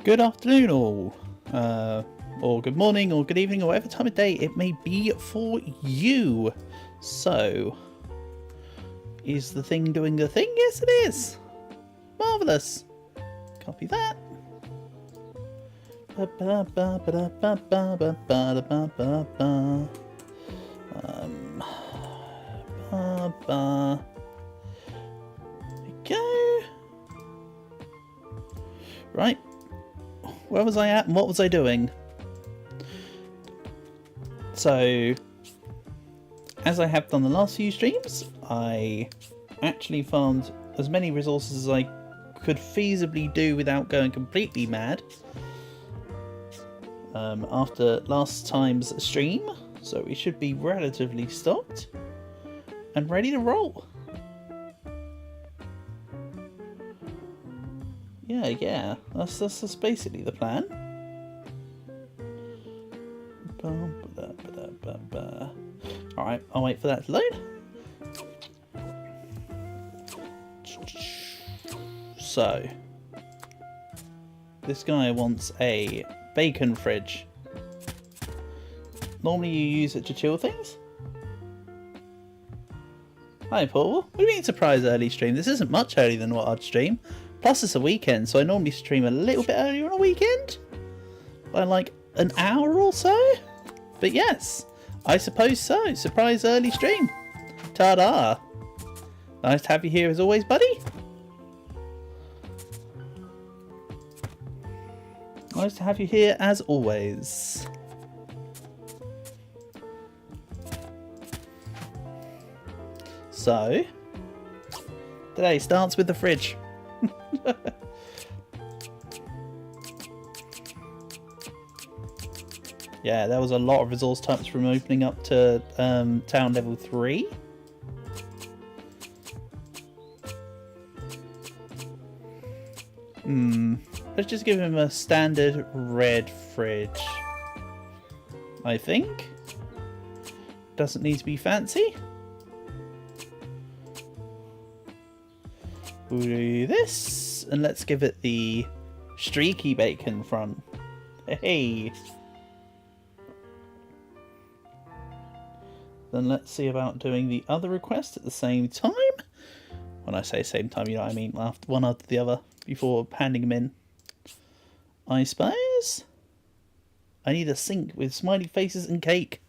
Good afternoon all, or good morning, or good evening, or whatever time of day it may be for you. So, is the thing doing the thing? Yes it is! Marvellous! Copy that. There we go. Right. Where was I at and what was I doing? So, as I have done the last few streams, I actually found as many resources as I could feasibly do without going completely mad after last time's stream, so we should be relatively stocked and ready to roll. Yeah, that's basically the plan. Alright, I'll wait for that to load. So, this guy wants a bacon fridge. Normally you use it to chill things? Hi Paul, what do you mean surprise early stream? This isn't much earlier than what I'd stream. Plus it's a weekend, so I normally stream a little bit earlier on a weekend. By like an hour or so. But yes, I suppose so. Surprise early stream. Ta-da. Nice to have you here as always, buddy. Nice to have you here as always. So, today starts with the fridge. Yeah, there was a lot of resource types from opening up to town level 3. Let's just give him a standard red fridge. I think. Doesn't need to be fancy. We'll do this, and let's give it the streaky bacon front. Hey! Then let's see about doing the other request at the same time. When I say same time, you know what I mean, one after the other, before handing them in. I suppose. I need a sink with smiley faces and cake.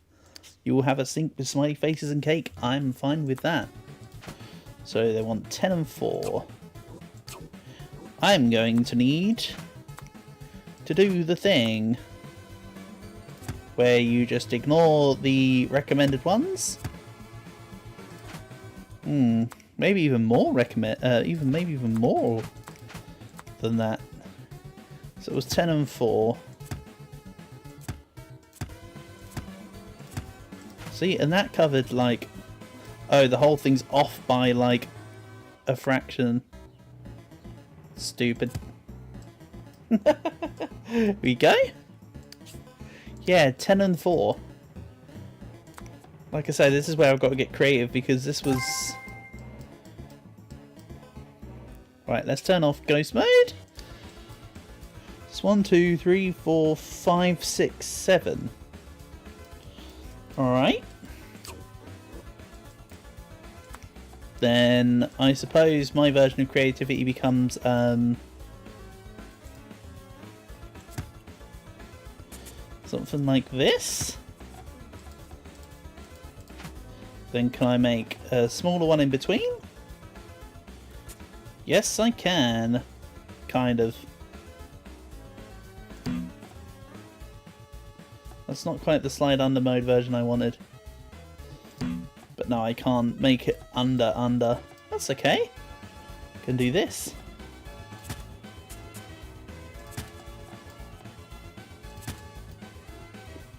You will have a sink with smiley faces and cake. I'm fine with that. So they want 10 and 4. I'm going to need to do the thing where you just ignore the recommended ones. Maybe even more maybe even more than that. So it was 10 and 4. See, and that covered like, oh, the whole thing's off by like a fraction. Stupid. We go. Yeah, 10 and 4. Like I say, this is where I've got to get creative because this was... Right, let's turn off ghost mode. It's 1, 2, 3, 4, 5, 6, 7. Alright. Then I suppose my version of creativity becomes something like this. Then can I make a smaller one in between? Yes, I can. Kind of. That's not quite the slide under mode version I wanted. But no, I can't make it under. That's okay. Can do this.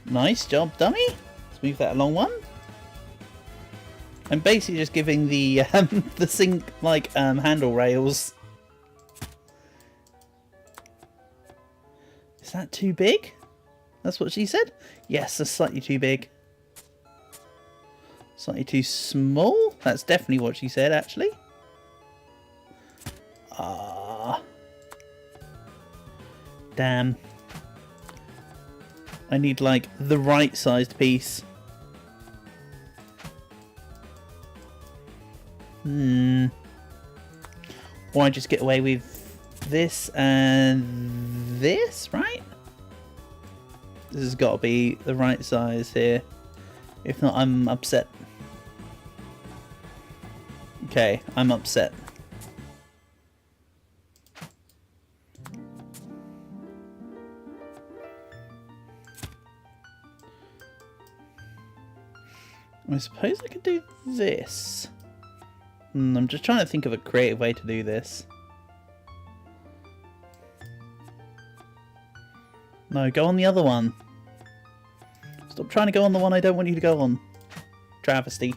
Nice job, dummy. Let's move that along one. I'm basically just giving the the sink like handle rails. Is that too big? That's what she said? Yes, that's slightly too big. Slightly too small? That's definitely what she said, actually. Damn. I need like the right sized piece. Or I just get away with this and this, right? This has got to be the right size here. If not, I'm upset. Okay, I'm upset. I suppose I could do this. I'm just trying to think of a creative way to do this. No, go on the other one. Stop trying to go on the one I don't want you to go on. Travesty.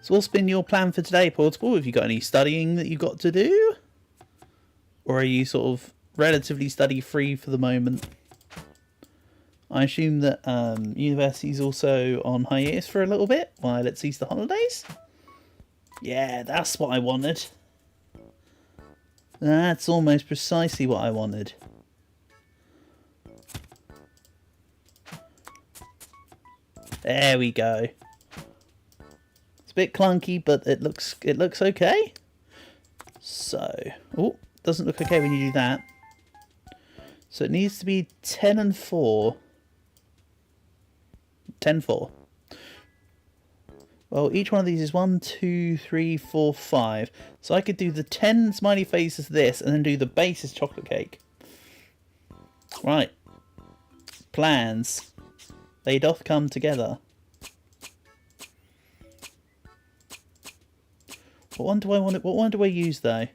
So what's been your plan for today, Portable? Have you got any studying that you've got to do? Or are you sort of relatively study free for the moment? I assume that university's also on hiatus for a little bit while it's Easter holidays? Yeah, that's what I wanted. That's almost precisely what I wanted. There we go. It's a bit clunky, but it looks okay. So, oh, doesn't look okay when you do that. So it needs to be 10 and 4. 10, 4. Well, each one of these is 1, 2, 3, 4, 5. So I could do the 10 smiley faces this, and then do the base as chocolate cake. Right. Plans. They doth come together. What one do I want? What one do I use though?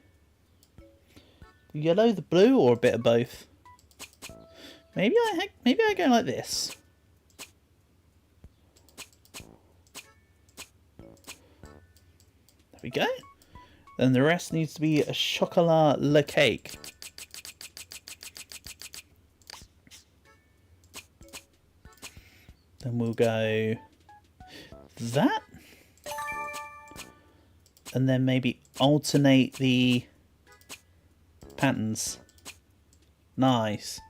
The yellow, the blue, or a bit of both? Maybe I go like this. There we go. Then the rest needs to be a chocolat le cake. Then we'll go that. And then maybe alternate the patterns. Nice.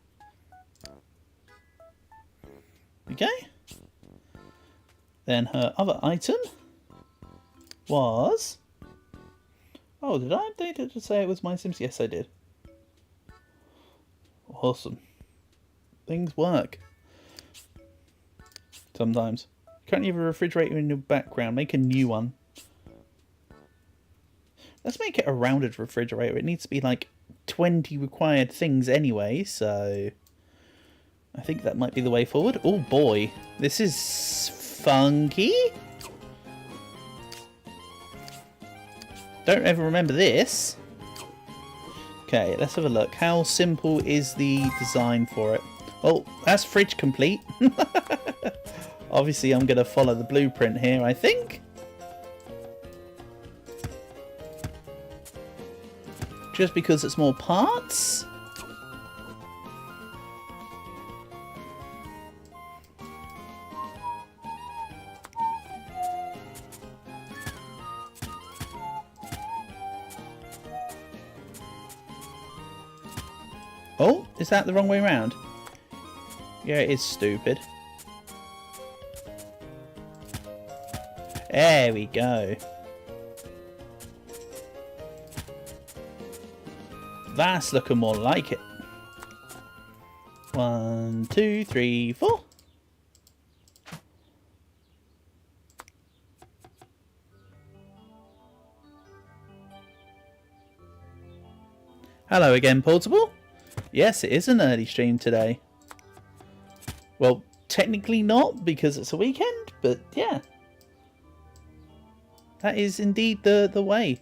Okay. Then her other item was... Oh, did I update it to say it was MySims? Yes, I did. Awesome. Things work. Sometimes. Currently have a refrigerator in your background. Make a new one. Let's make it a rounded refrigerator. It needs to be like 20 required things anyway, so... I think that might be the way forward. Oh boy. This is funky. Don't ever remember this. Okay, let's have a look. How simple is the design for it? Well, that's fridge complete. Obviously, I'm going to follow the blueprint here, I think. Just because it's more parts. Oh, is that the wrong way around? Yeah, it is stupid. There we go. That's looking more like it. 1, 2, 3, 4. Hello again, Portable. Yes, it is an early stream today. Well, technically not, because it's a weekend, but yeah. That is indeed the way.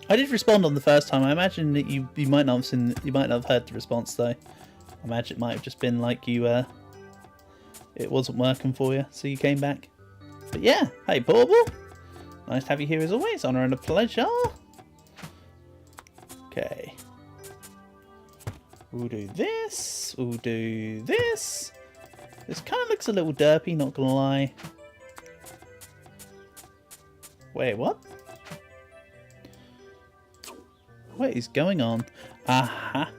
I did respond on the first time. I imagine that you might not have seen, you might not have heard the response though. I imagine it might have just been like you it wasn't working for you, so you came back. But yeah, hey Portable. Nice to have you here as always. Honour and a pleasure. Okay. We'll do this. We'll do this. This kind of looks a little derpy, not gonna lie. Wait, what? What is going on? Aha.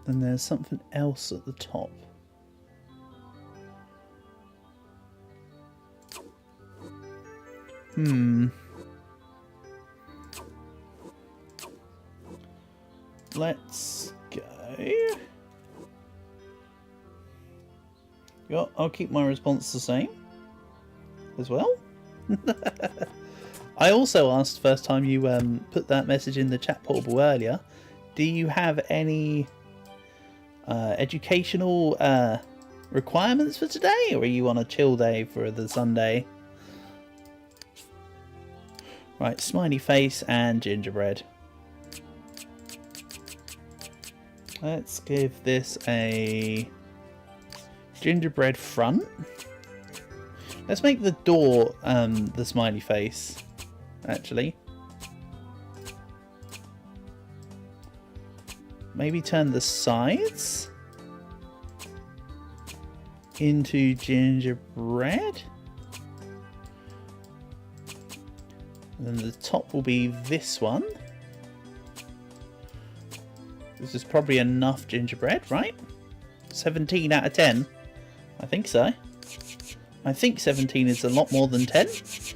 And there's something else at the top. Let's go. Yeah, I'll keep my response the same as well. I also asked first time you put that message in the chat portal earlier, do you have any educational requirements for today, or are you on a chill day for the Sunday? Right, smiley face and gingerbread. Let's give this a gingerbread front. Let's make the door the smiley face, actually. Maybe turn the sides into gingerbread. And then the top will be this one. This is probably enough gingerbread, right? 17 out of 10. I think so. I think 17 is a lot more than 10.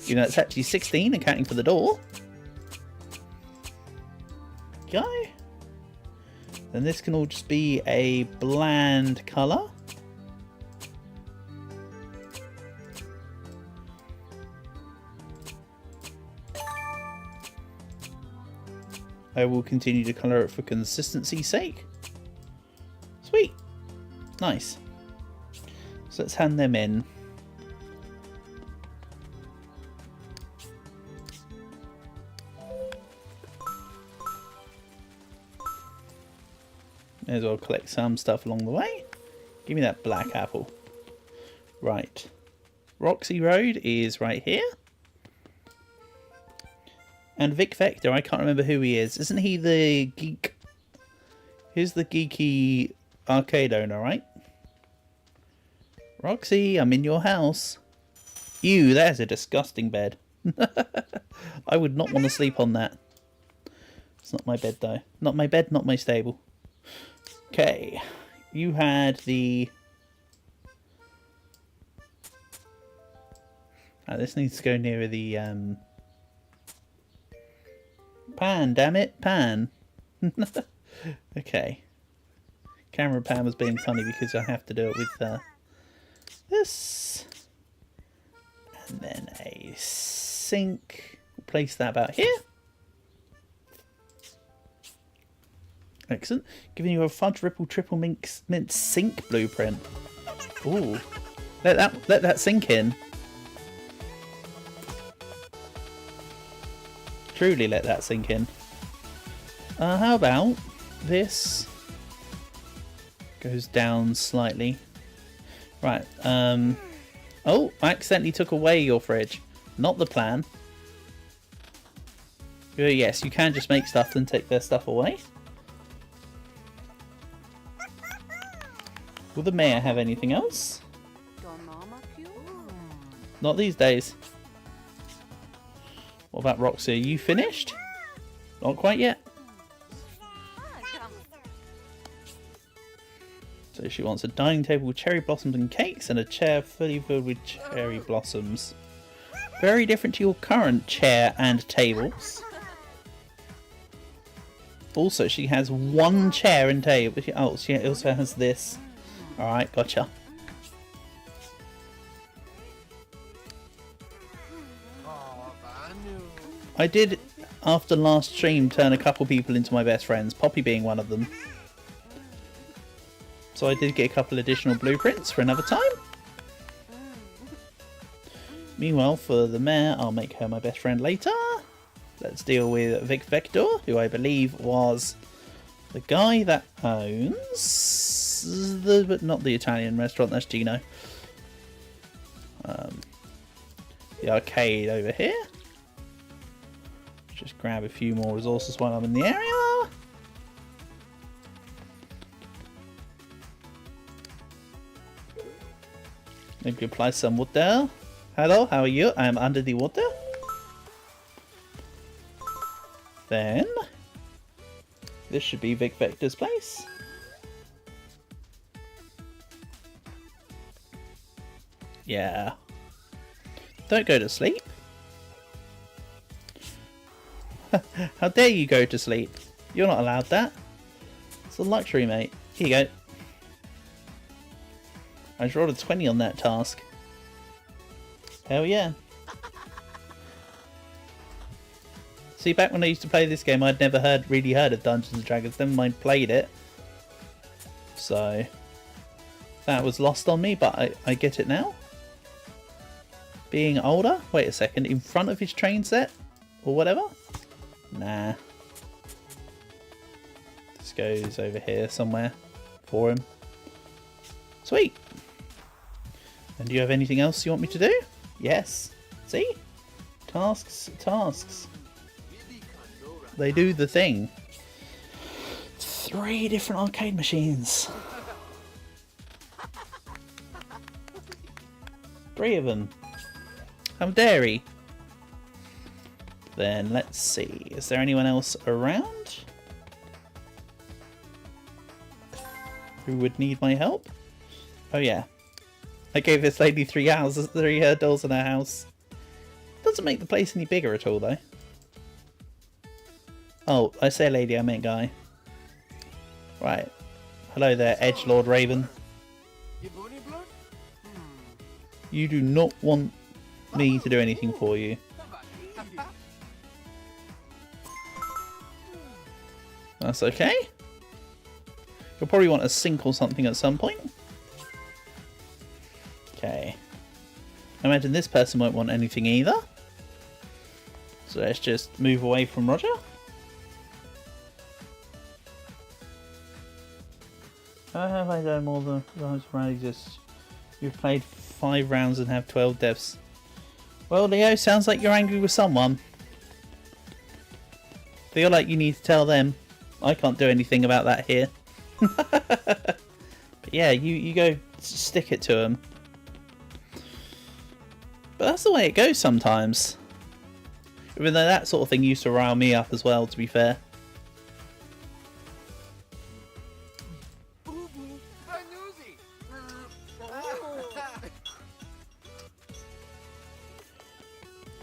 You know, it's actually 16 accounting for the door. Go. Then this can all just be a bland colour. I will continue to colour it for consistency's sake. Sweet. Nice. So let's hand them in. May as well collect some stuff along the way. Give me that black apple. Right. Roxy Road is right here. And Vic Vector, I can't remember who he is. Isn't he the geek? He's the geeky arcade owner, right? Roxy, I'm in your house. Ew, there's a disgusting bed. I would not want to sleep on that. It's not my bed, though. Not my bed, not my stable. Okay. You had the... this needs to go nearer the... Pan, damn it, pan. Okay. Camera pan was being funny because I have to do it with this. And then a sink. We'll place that about here. Excellent. Giving you a fudge ripple triple mint sink blueprint. Ooh. Let that sink in. Truly let that sink in. How about this goes down slightly. Right. Oh, I accidentally took away your fridge. Not the plan. Yes, you can just make stuff and take their stuff away. Will the mayor have anything else? Not these days. What about Roxy? Are you finished? Not quite yet. So she wants a dining table with cherry blossoms and cakes and a chair fully filled with cherry blossoms. Very different to your current chair and tables. Also, she has one chair and table. Oh, she also has this. Alright, gotcha. I did, after last stream, turn a couple people into my best friends, Poppy being one of them. So I did get a couple additional blueprints for another time. Meanwhile, for the mayor, I'll make her my best friend later. Let's deal with Vic Vector, who I believe was the guy that owns but not the Italian restaurant, that's Gino. The arcade over here. Just grab a few more resources while I'm in the area. Maybe apply some water. Hello, how are you? I'm under the water. Then this should be Vic Vector's place. Yeah. Don't go to sleep. How dare you go to sleep? You're not allowed that. It's a luxury, mate. Here you go. I just rolled a 20 on that task. Hell yeah. See, back when I used to play this game, I'd never really heard of Dungeons & Dragons, never mind played it. So, that was lost on me, but I get it now. Being older? Wait a second, in front of his train set? Or whatever? Nah. This goes over here somewhere for him. Sweet! And do you have anything else you want me to do? Yes. See? Tasks, tasks. They do the thing. 3 different arcade machines. 3 of them. How dairy. Then let's see. Is there anyone else around who would need my help? Oh yeah. I gave this lady 3 houses, 3 dolls in her house. Doesn't make the place any bigger at all though. Oh, I say lady, I meant guy. Right. Hello there, Edgelord Raven. You do not want me to do anything for you. That's okay. You'll probably want a sink or something at some point. Okay. I imagine this person won't want anything either. So let's just move away from Roger. How have I done more than just you've played 5 rounds and have 12 deaths? Well, Leo, sounds like you're angry with someone. Feel like you need to tell them. I can't do anything about that here. But yeah, you go stick it to him. But that's the way it goes sometimes. Even though that sort of thing used to rile me up as well, to be fair.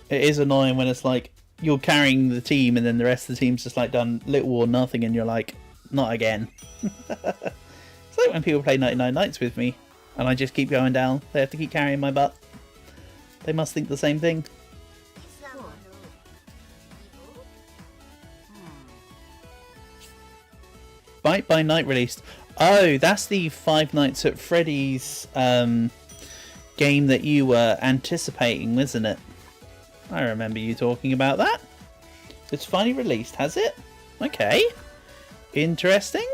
It is annoying when it's like you're carrying the team and then the rest of the team's just like done little or nothing and you're like, not again. It's like when people play 99 Nights with me and I just keep going down. They have to keep carrying my butt. They must think the same thing. Bite by Night released. Oh, that's the Five Nights at Freddy's game that you were anticipating, wasn't it? I remember you talking about that. It's finally released, has it? Okay. Interesting.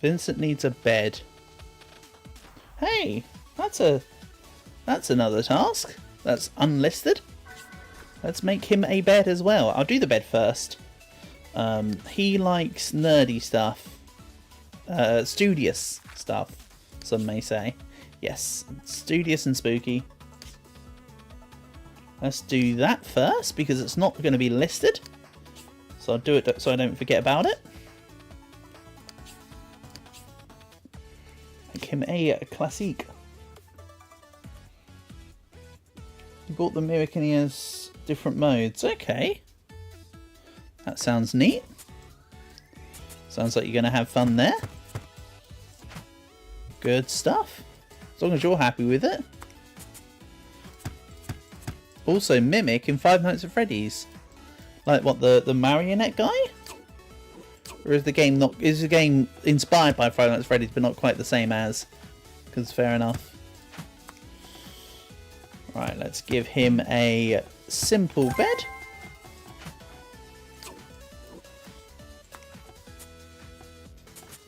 Vincent needs a bed. Hey, that's another task. That's unlisted. Let's make him a bed as well. I'll do the bed first. He likes nerdy stuff. Studious stuff, some may say. Yes, studious and spooky. Let's do that first because it's not going to be listed. So I'll do it so I don't forget about it. Make him a classique. You bought the Mimic and he has different modes. Okay. That sounds neat. Sounds like you're going to have fun there. Good stuff. As long as you're happy with it. Also, Mimic in Five Nights at Freddy's. Like what, the marionette guy? Or is the game inspired by Five Nights at Freddy's but not quite the same as? Because fair enough. Right, let's give him a simple bed.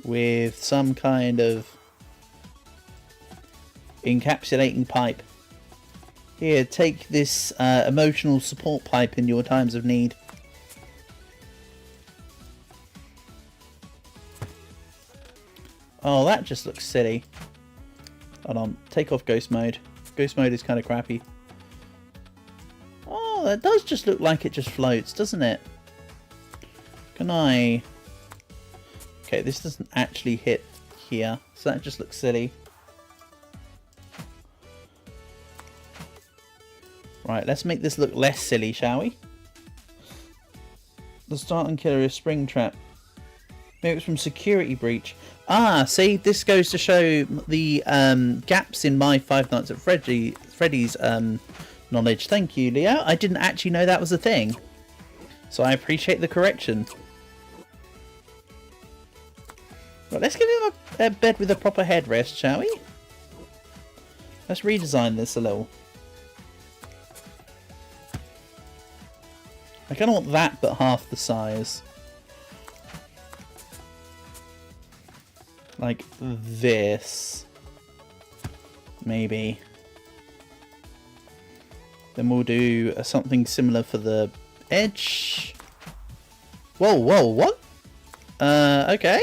With some kind of encapsulating pipe. Here, take this emotional support pipe in your times of need. Oh, that just looks silly. Hold on, take off ghost mode. Ghost mode is kind of crappy. Oh, that does just look like it just floats, doesn't it? Can I... Okay, this doesn't actually hit here, so that just looks silly. Right, let's make this look less silly, shall we? The starting killer is Springtrap. Maybe it's from Security Breach. Ah, see, this goes to show the gaps in my Five Nights at Freddy's knowledge. Thank you, Leo. I didn't actually know that was a thing, so I appreciate the correction. Right, let's give him a bed with a proper headrest, shall we? Let's redesign this a little. I kind of want that, but half the size. Like this. Maybe. Then we'll do something similar for the edge. Whoa, whoa, what? Okay.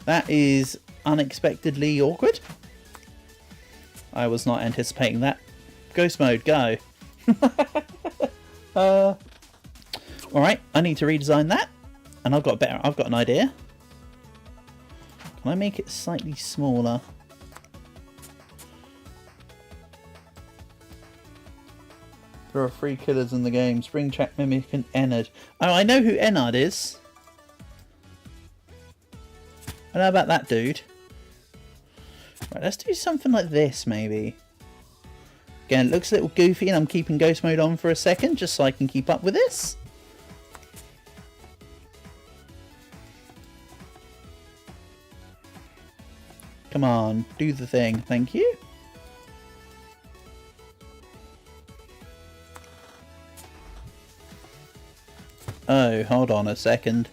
That is unexpectedly awkward. I was not anticipating that. Ghost mode, go. Alright, I need to redesign that. And I've got an idea. Can I make it slightly smaller? There are 3 killers in the game. Springtrap, Mimic and Ennard. Oh, I know who Ennard is. I know about that dude. Right, let's do something like this, maybe. Again, it looks a little goofy, and I'm keeping ghost mode on for a second, just so I can keep up with this. Come on, do the thing, thank you. Oh, hold on a second.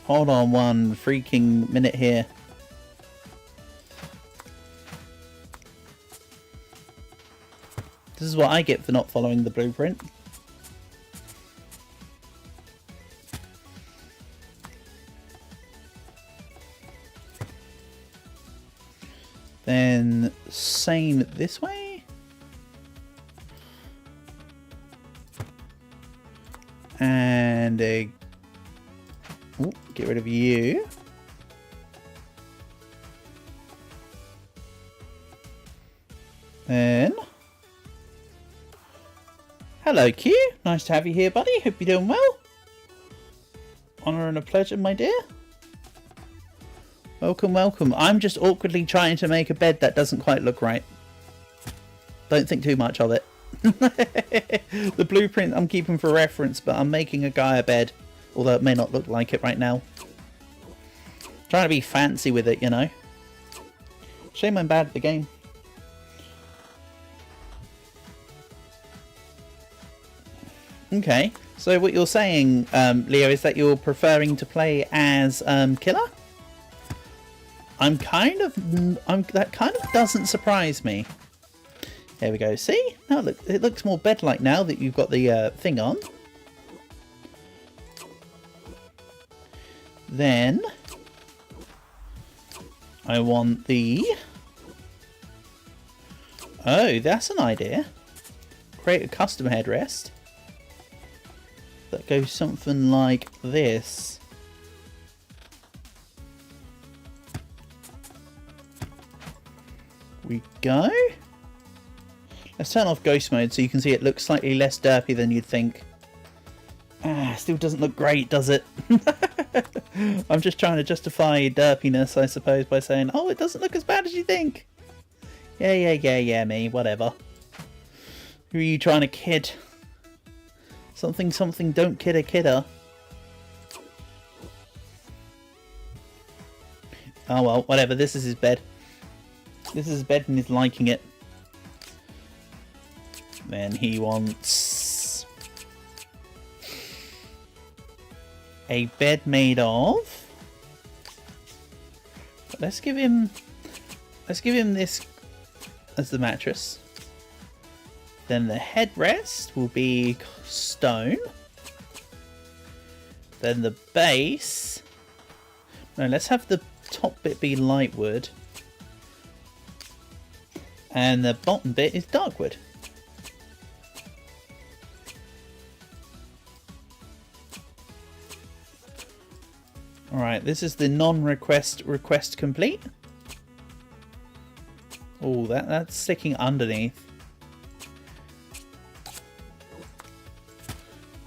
Hold on one freaking minute here. This is what I get for not following the blueprint. Then same this way. And a... Ooh, get rid of you. Then... Hello, Q. Nice to have you here, buddy. Hope you're doing well. Honour and a pleasure, my dear. Welcome, welcome. I'm just awkwardly trying to make a bed that doesn't quite look right. Don't think too much of it. The blueprint I'm keeping for reference, but I'm making a guy a bed. Although it may not look like it right now. Trying to be fancy with it, you know. Shame I'm bad at the game. Okay, so what you're saying, Leo, is that you're preferring to play as Killer? That kind of doesn't surprise me. There we go. See? Now look, it looks more bed-like now that you've got the thing on. Then I want the... Oh, that's an idea. Create a custom headrest that goes something like this. We go. Let's turn off ghost mode so you can see it looks slightly less derpy than you'd think. Ah, still doesn't look great, does it? I'm just trying to justify derpiness, I suppose, by saying, oh, it doesn't look as bad as you think. Yeah, me, whatever. Who are you trying to kid? Something, don't kid a kidder. Oh well, whatever, this is his bed. This is his bed and he's liking it. Then he wants a bed made of... Let's give him this as the mattress. Then the headrest will be stone. Then the base. No, let's have the top bit be light wood. And the bottom bit is dark wood. Alright, this is the non-request request complete. Oh, that's sticking underneath.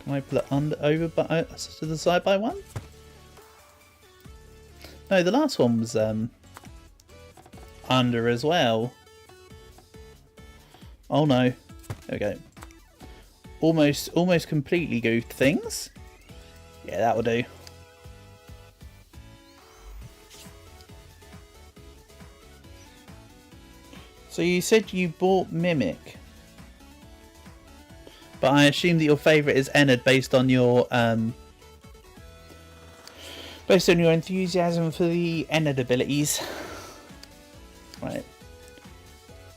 Can I pull it over to the side by one? No, the last one was under as well. Oh no. There we go. Almost completely goofed things. Yeah, that will do. So you said you bought Mimic. But I assume that your favourite is Ennard based on your enthusiasm for the Ennard abilities. Right.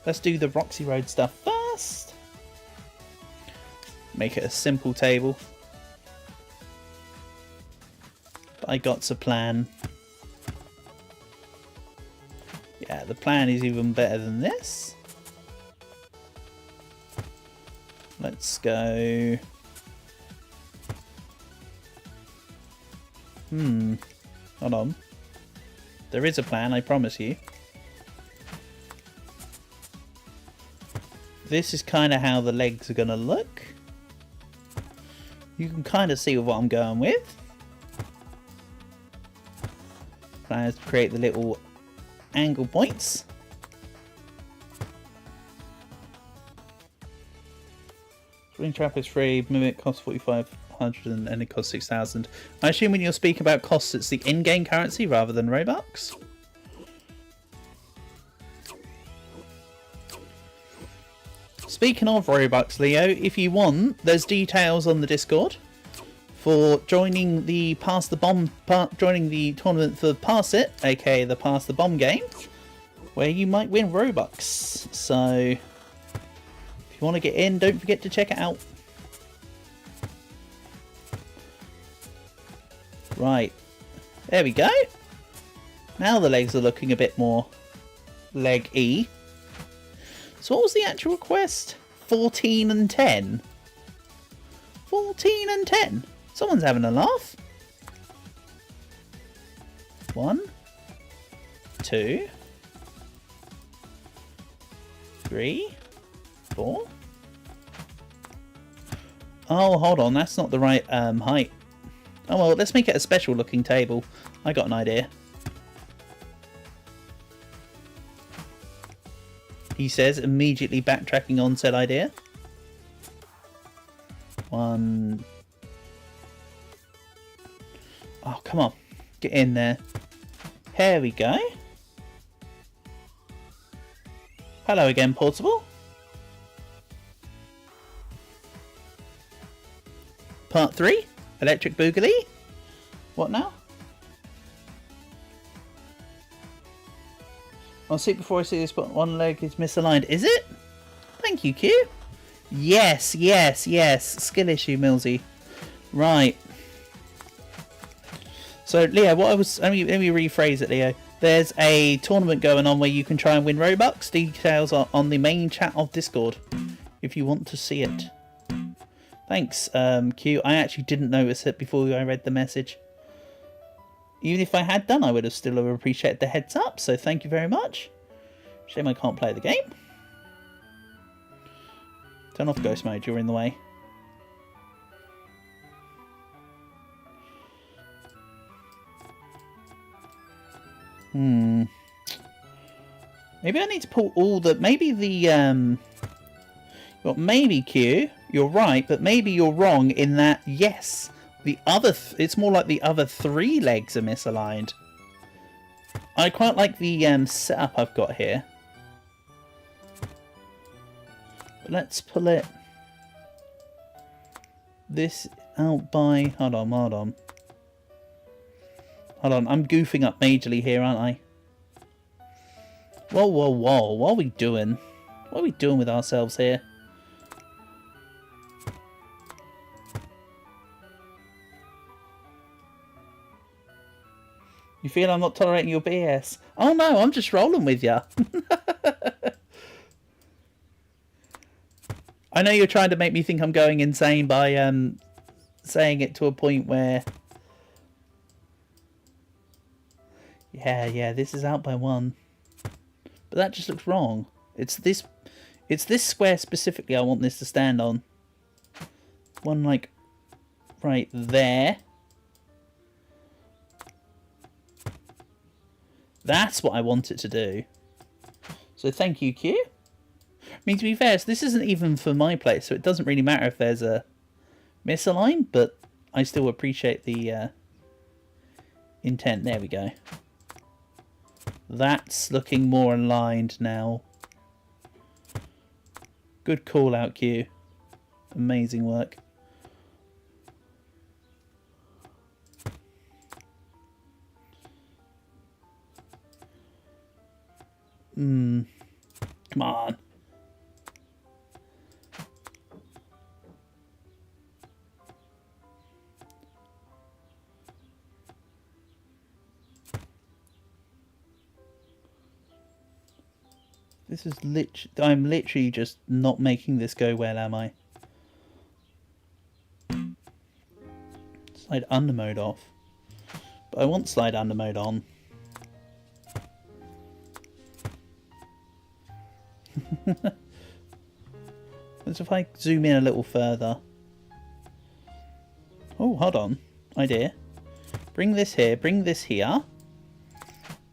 Let's do the Roxy Road stuff first. Make it a simple table. But I got a plan. Yeah, the plan is even better than this. Let's go. Hold on. There is a plan, I promise you. This is kind of how the legs are going to look. You can kind of see what I'm going with. Plan is to create the little angle points. Springtrap is free, Mimic costs 4,500 and it costs 6,000. I assume when you're speaking about costs, it's the in-game currency rather than Robux. Speaking of Robux, Leo, if you want, there's details on the Discord for joining the joining the tournament for Pass It, aka the Pass the Bomb game, where you might win Robux. So if you want to get in, don't forget to check it out. Right, there we go. Now the legs are looking a bit more leg-y. So what was the actual request? 14 and 10. 14 and 10. Someone's having a laugh. 1, 2, 3, 4. Oh, hold on. That's not the right height. Oh, well, let's make it a special looking table. I got an idea. He says, immediately backtracking on said idea. 1. Oh, come on. Get in there. Here we go. Hello again, Portable. Part 3. Electric Boogaloo. What now? I'll see before I see this, but one leg is misaligned. Is it? Thank you, Q. Yes, yes, yes. Skill issue, Millsy. Right. So, Leo, what I was... Let me rephrase it, Leo. There's a tournament going on where you can try and win Robux. Details are on the main chat of Discord, if you want to see it. Thanks, Q. I actually didn't notice it before I read the message. Even if I had done, I would have still appreciated the heads up, so thank you very much. Shame I can't play the game. Turn off ghost mode, you're in the way. Maybe I need to pull all the... Maybe the... Well, maybe, Q, you're right, but maybe you're wrong in that, yes... The other, it's more like the other 3 legs are misaligned. I quite like the setup I've got here. But let's pull it this out by... Hold on. Hold on, I'm goofing up majorly here, aren't I? Whoa, whoa, whoa. What are we doing? What are we doing with ourselves here? You feel I'm not tolerating your BS? Oh no, I'm just rolling with you. I know you're trying to make me think I'm going insane by saying it to a point where... Yeah, this is out by 1. But that just looks wrong. It's this square specifically I want this to stand on. One, like, right there. That's what I want it to do. So thank you, Q. I mean, to be fair, so this isn't even for my place, so it doesn't really matter if there's a misalign, but I still appreciate the intent. There we go. That's looking more aligned now. Good call out, Q. Amazing work. Come on. This is I'm literally just not making this go well, am I? Slide under mode off. But I want slide under mode on. As if I zoom in a little further. Oh, hold on. Idea. Bring this here, bring this here.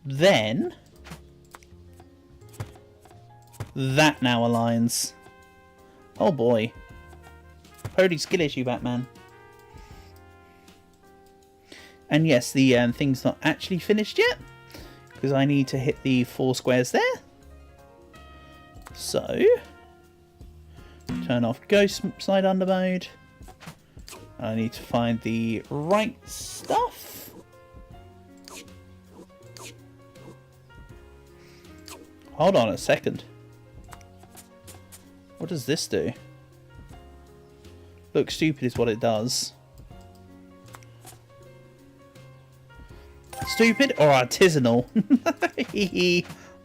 Then... that now aligns. Oh boy. Holy skill issue, Batman. And yes, the thing's not actually finished yet. Because I need to hit the 4 squares there. So... turn off Ghost Slide Under mode. I need to find the right stuff. Hold on a second. What does this do? Look stupid is what it does. Stupid or artisanal?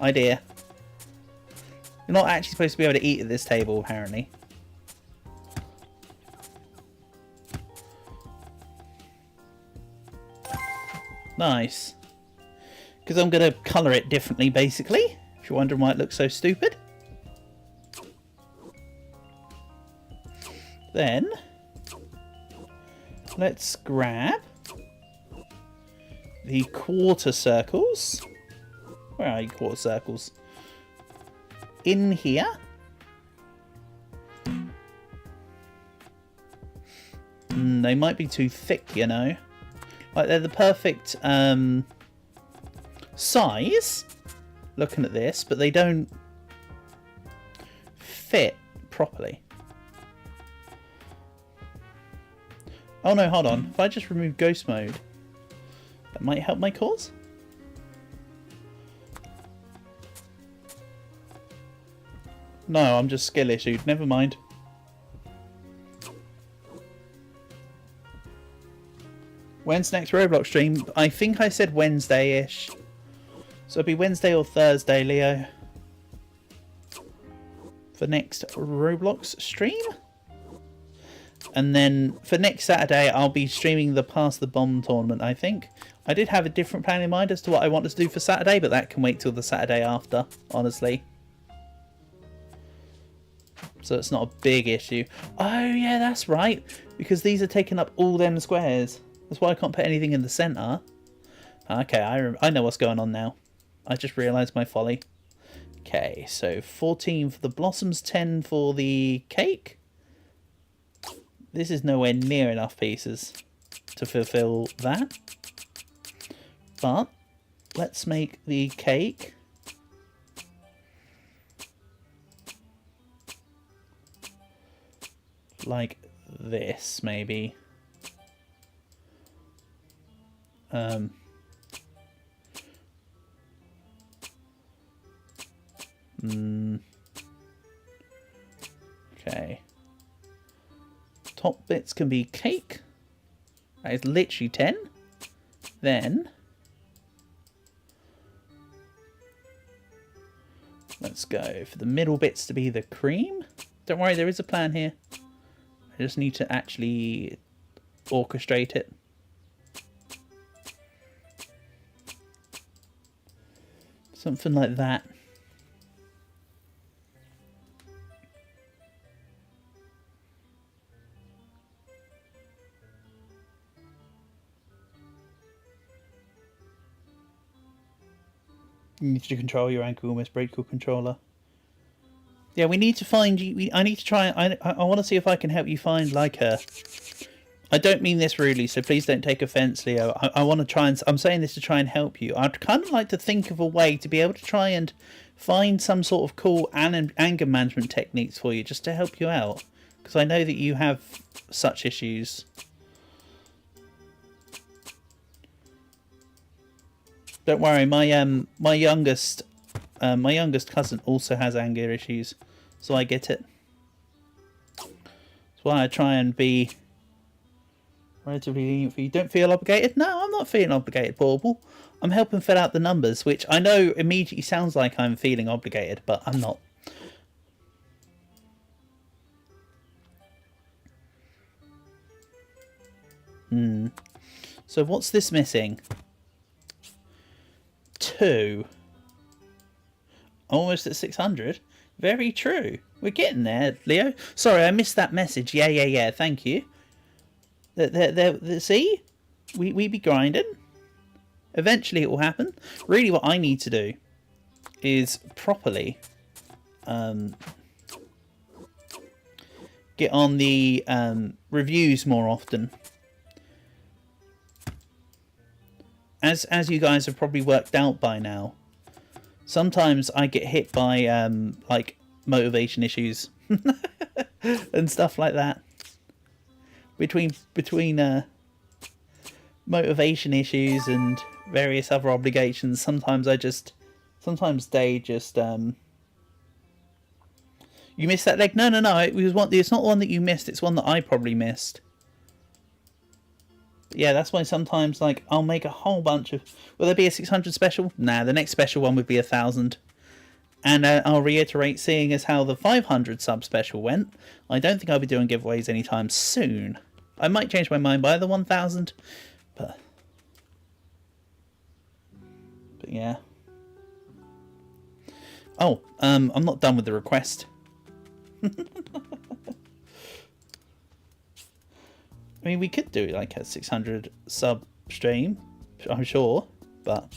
Idea. You're not actually supposed to be able to eat at this table, apparently. Nice. Because I'm going to colour it differently, basically. If you're wondering why it looks so stupid. Then, let's grab the quarter circles. Where are you, quarter circles? In here. They might be too thick, you know. Like, they're the perfect size, looking at this, but they don't fit properly. Oh no, hold on. If I just remove ghost mode, that might help my cause? No, I'm just skill issued. Never mind. When's next Roblox stream? I think I said Wednesday-ish. So it'll be Wednesday or Thursday, Leo. For next Roblox stream. And then for next Saturday, I'll be streaming the Pass the Bomb tournament, I think. I did have a different plan in mind as to what I want to do for Saturday, but that can wait till the Saturday after, honestly. So it's not a big issue. Oh, yeah, that's right. Because these are taking up all them squares. That's why I can't put anything in the centre. Okay, I know what's going on now. I just realised my folly. Okay, so 14 for the blossoms, 10 for the cake. This is nowhere near enough pieces to fulfill that. But let's make the cake like this, maybe. Okay. Top bits can be cake. That is literally 10. Then Let's go for the middle bits to be the cream. Don't worry, there is a plan here. I just need to actually orchestrate it. Something like that. You need to control your ankle almost break your controller. Yeah, we need to find you. I need to try. I want to see if I can help you find like a. I don't mean this rudely, so please don't take offense, Leo. I want to try and. I'm saying this to try and help you. I'd kind of like to think of a way to be able to try and find some sort of cool anger management techniques for you, just to help you out, because I know that you have such issues. Don't worry, my youngest cousin also has anger issues, so I get it. That's why I try and be relatively lenient for you. Don't feel obligated? No, I'm not feeling obligated, Bauble. I'm helping fill out the numbers, which I know immediately sounds like I'm feeling obligated, but I'm not. So what's this missing? 2. Almost at 600. Very true. We're getting there, Leo. Sorry, I missed that message. Yeah. Thank you. See? We be grinding. Eventually it will happen. Really what I need to do is properly get on the reviews more often. As you guys have probably worked out by now, sometimes I get hit by like motivation issues and stuff like that. Between motivation issues and various other obligations, sometimes they just you missed that leg. No, it's not one that you missed, it's one that I probably missed. Yeah, that's why sometimes, like, I'll make a whole bunch of... Will there be a 600 special? Nah, the next special one would be 1,000. And I'll reiterate, seeing as how the 500 sub special went, I don't think I'll be doing giveaways anytime soon. I might change my mind by the 1,000, but yeah. Oh, I'm not done with the request. I mean, we could do like a 600 sub stream, I'm sure, but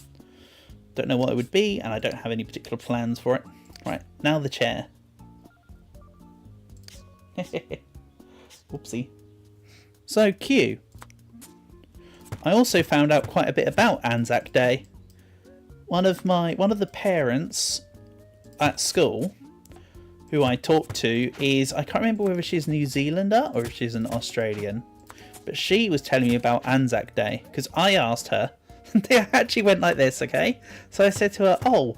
don't know what it would be, and I don't have any particular plans for it. Right, now the chair. Whoopsie. So, Q. I also found out quite a bit about Anzac Day. One of the parents at school who I talked to is, I can't remember whether she's New Zealander or if she's an Australian. But she was telling me about Anzac Day, because I asked her, they actually went like this, okay? So I said to her, oh,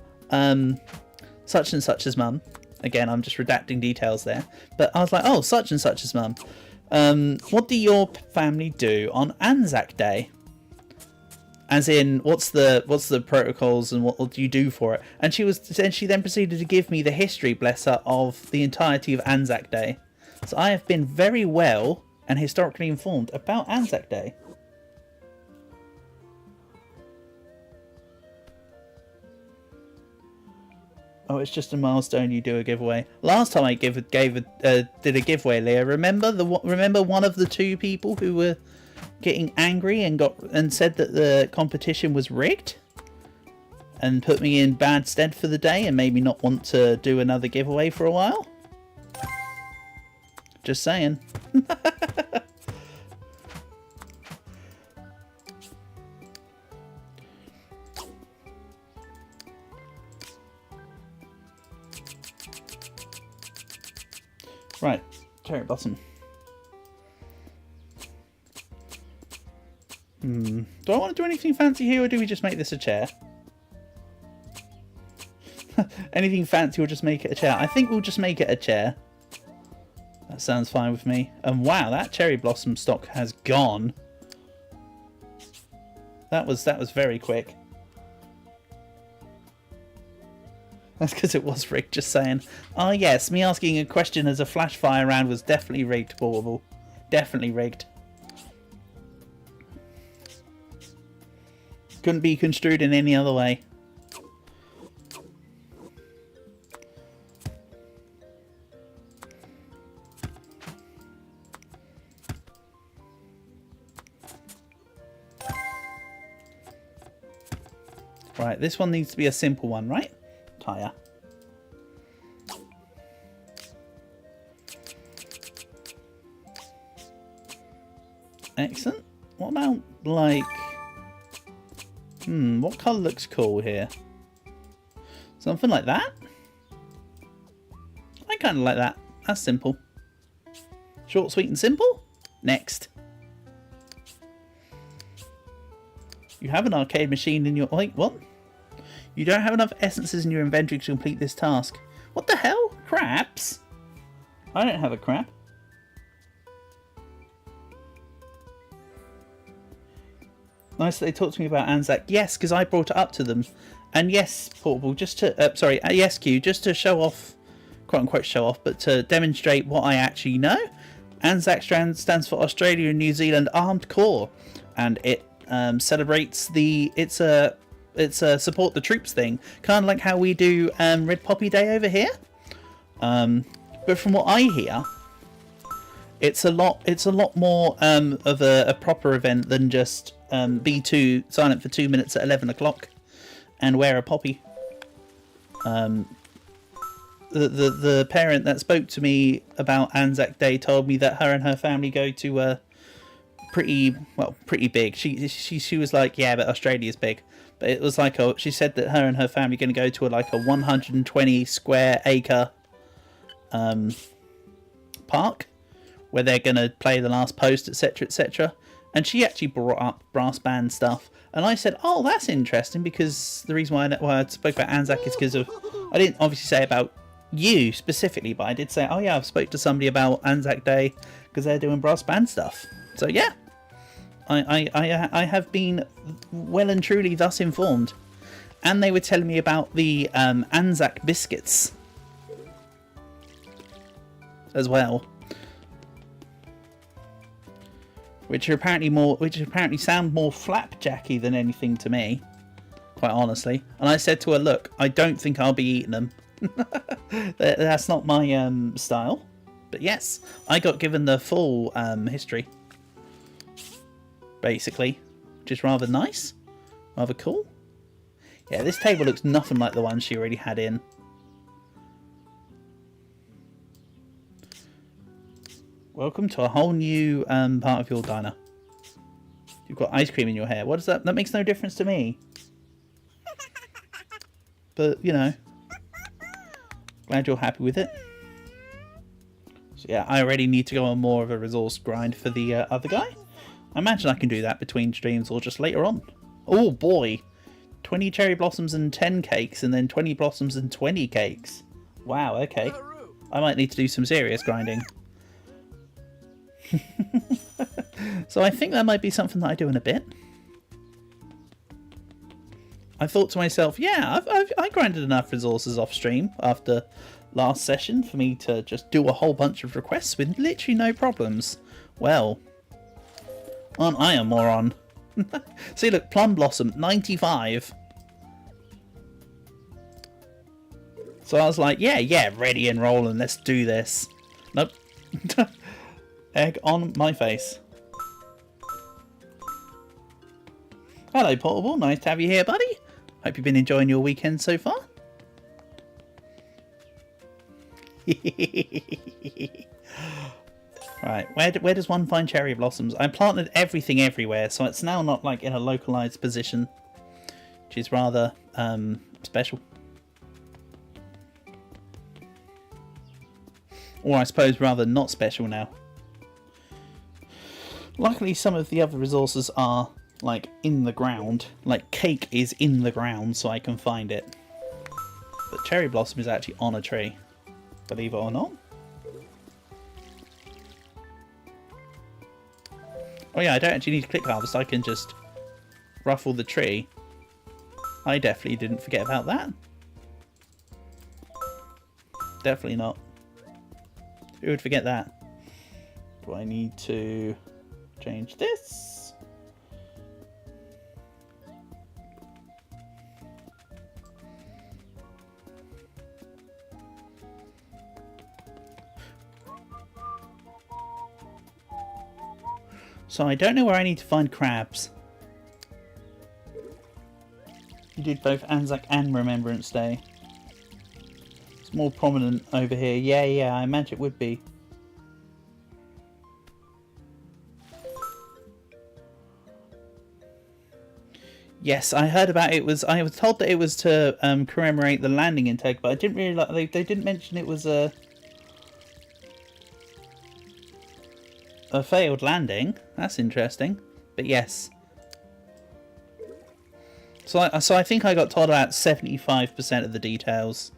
such and such's mum. Again, I'm just redacting details there. But I was like, oh, such and such's mum. What do your family do on Anzac Day? As in, what's the protocols and what do you do for it? And she then proceeded to give me the history, bless her, of the entirety of Anzac Day. So I have been very well and historically informed about Anzac Day. Oh, it's just a milestone. You do a giveaway. Last time I did a giveaway, Leah. Remember one of the 2 people who were getting angry and said that the competition was rigged, and put me in bad stead for the day and made me not want to do another giveaway for a while. Just saying. Right, cherry blossom. Do I want to do anything fancy here, or do we just make this a chair? Anything fancy, we'll just make it a chair. I think we'll just make it a chair. That sounds fine with me. And wow, that cherry blossom stock has gone. That was very quick. That's because it was rigged, just saying. Oh yes, me asking a question as a flash fire round was definitely rigged, Portable. Definitely rigged. Couldn't be construed in any other way. Right, this one needs to be a simple one, right? Tire. Excellent. What about, like... what colour looks cool here? Something like that? I kind of like that. That's simple. Short, sweet and simple? Next. You have an arcade machine in your... Wait, what? You don't have enough essences in your inventory to complete this task. What the hell? Craps? I don't have a crap. Nice that they talked to me about Anzac. Yes, because I brought it up to them. And yes, Portable, just to... sorry, yes, Q, just to show off, quote-unquote show off, but to demonstrate what I actually know. Anzac stands for Australia and New Zealand Armed Corps. And it celebrates the... It's a support the troops thing. Kind of like how we do Red Poppy Day over here. But from what I hear... It's a lot more of a proper event than just be silent for 2 minutes at 11 o'clock and wear a poppy. The parent that spoke to me about Anzac Day told me that her and her family go to a pretty big. She was like, yeah, but Australia's big. But it was like she said that her and her family are going to go to a 120 square acre park, where they're going to play the last post, etc, etc. And she actually brought up brass band stuff. And I said, oh, that's interesting, because the reason why I spoke about Anzac is because of... I didn't obviously say about you specifically, but I did say, oh yeah, I've spoke to somebody about Anzac Day because they're doing brass band stuff. So yeah, I have been well and truly thus informed. And they were telling me about the Anzac biscuits as well. Which apparently sound more flapjacky than anything to me, quite honestly. And I said to her, look, I don't think I'll be eating them. That's not my style. But yes, I got given the full history, basically, which is rather nice, rather cool. Yeah, this table looks nothing like the one she already had in. Welcome to a whole new part of your diner. You've got ice cream in your hair. What is that? That makes no difference to me. But, you know, glad you're happy with it. So yeah, I already need to go on more of a resource grind for the other guy. I imagine I can do that between streams or just later on. Oh boy. 20 cherry blossoms and 10 cakes, and then 20 blossoms and 20 cakes. Wow, okay. I might need to do some serious grinding. So I think that might be something that I do in a bit. I thought to myself, yeah, I grinded enough resources off stream after last session for me to just do a whole bunch of requests with literally no problems. Well, aren't I a moron? See, look, Plum Blossom, 95. So I was like, yeah, ready and rolling, let's do this. Nope. Egg on my face. Hello, Portable. Nice to have you here, buddy. Hope you've been enjoying your weekend so far. Right, where does one find cherry blossoms? I planted everything everywhere, so it's now not like in a localized position, which is rather special. Or I suppose rather not special now. Luckily, some of the other resources are, like, in the ground. Like, cake is in the ground, so I can find it. But cherry blossom is actually on a tree. Believe it or not. Oh yeah, I don't actually need to click harvest. I can just ruffle the tree. I definitely didn't forget about that. Definitely not. Who would forget that? Do I need to change this? So I don't know where I need to find crabs. You did both Anzac and Remembrance Day. It's more prominent over here. Yeah, I imagine it would be. Yes, I heard about it. I was told that it was to commemorate the landing in Teg, but I didn't really like. They didn't mention it was a failed landing. That's interesting. But yes. So I think I got told about 75% of the details.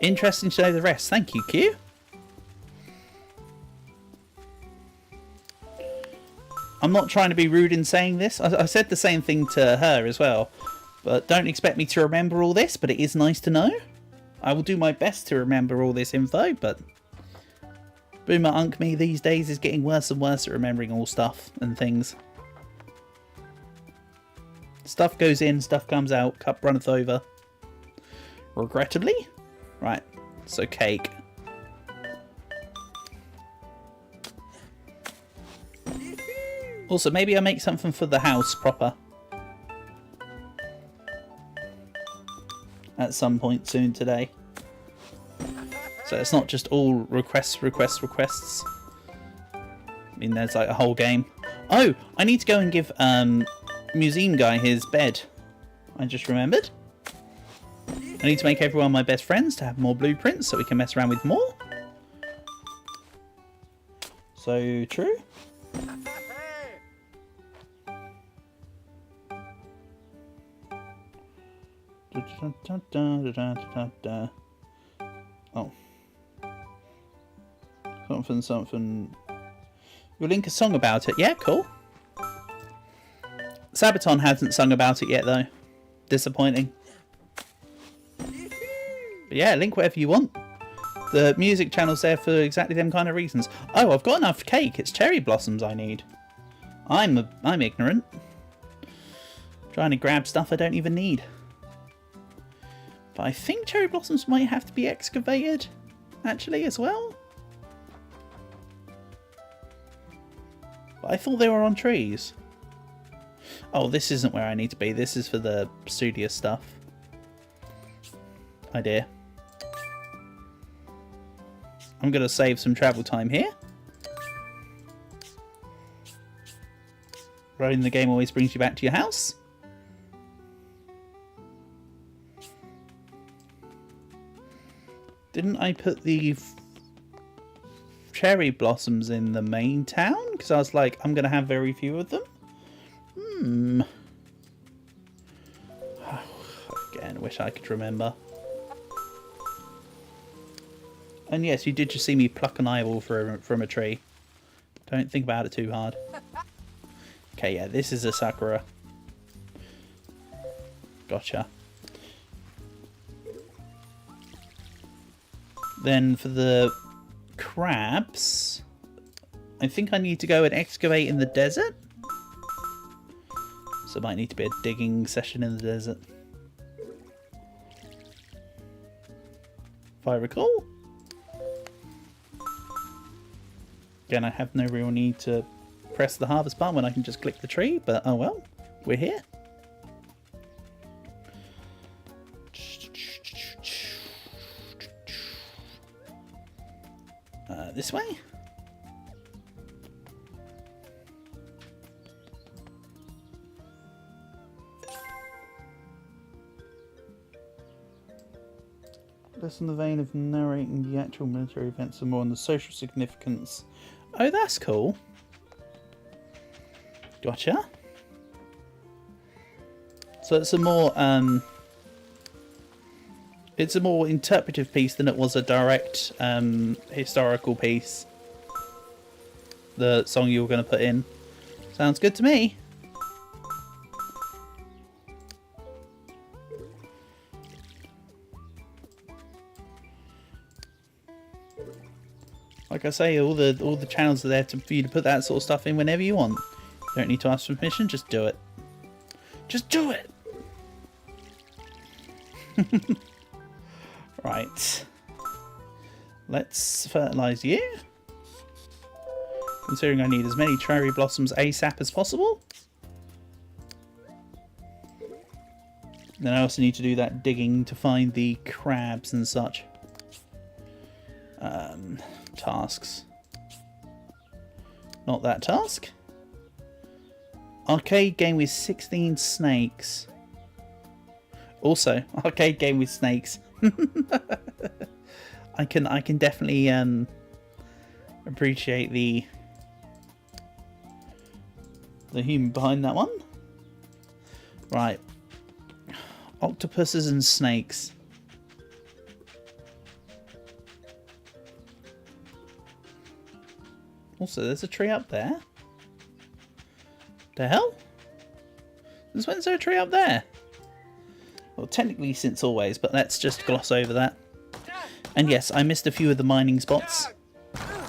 Interesting to know the rest. Thank you, Q. I'm not trying to be rude in saying this. I said the same thing to her as well. But don't expect me to remember all this, but it is nice to know. I will do my best to remember all this info, but Boomer Unk me these days is getting worse and worse at remembering all stuff and things. Stuff goes in, stuff comes out, cup runneth over. Regrettably? Right, so cake. Also, maybe I make something for the house proper. At some point soon today. So it's not just all requests. I mean, there's like a whole game. Oh, I need to go and give Museum Guy his bed. I just remembered. I need to make everyone my best friends to have more blueprints so we can mess around with more. So true. Oh. Something. You'll link a song about it. Yeah, cool. Sabaton hasn't sung about it yet, though. Disappointing. But yeah, link whatever you want. The music channel's there for exactly them kind of reasons. Oh, I've got enough cake. It's cherry blossoms I need. I'm ignorant. Trying to grab stuff I don't even need. But I think cherry blossoms might have to be excavated, actually, as well. But I thought they were on trees. Oh, this isn't where I need to be. This is for the studious stuff. Oh dear. I'm going to save some travel time here. Running the game always brings you back to your house. Didn't I put the cherry blossoms in the main town? Because I was like, I'm going to have very few of them. Again, wish I could remember. And yes, you did just see me pluck an eyeball from a tree. Don't think about it too hard. Okay, yeah, this is a Sakura. Gotcha. Then for the crabs, I think I need to go and excavate in the desert. So it might need to be a digging session in the desert. If I recall. Again, I have no real need to press the harvest button when I can just click the tree, but oh well, we're here. This way? Less in the vein of narrating the actual military events and more on the social significance. Oh, that's cool. Gotcha. So it's a more interpretive piece than it was a direct historical piece. The song you were going to put in. Sounds good to me. Like I say, all the channels are there for you to put that sort of stuff in whenever you want. You don't need to ask for permission, just do it. Just do it! Right. Let's fertilise you. Considering I need as many cherry blossoms ASAP as possible. Then I also need to do that digging to find the crabs and such. Tasks. Not that task. Arcade game with 16 snakes. Also, arcade game with snakes. I can definitely appreciate the humour behind that one. Right. Octopuses and snakes. Also, there's a tree up there. The hell? Since when's there a tree up there? Well, technically since always, but let's just gloss over that. And yes, I missed a few of the mining spots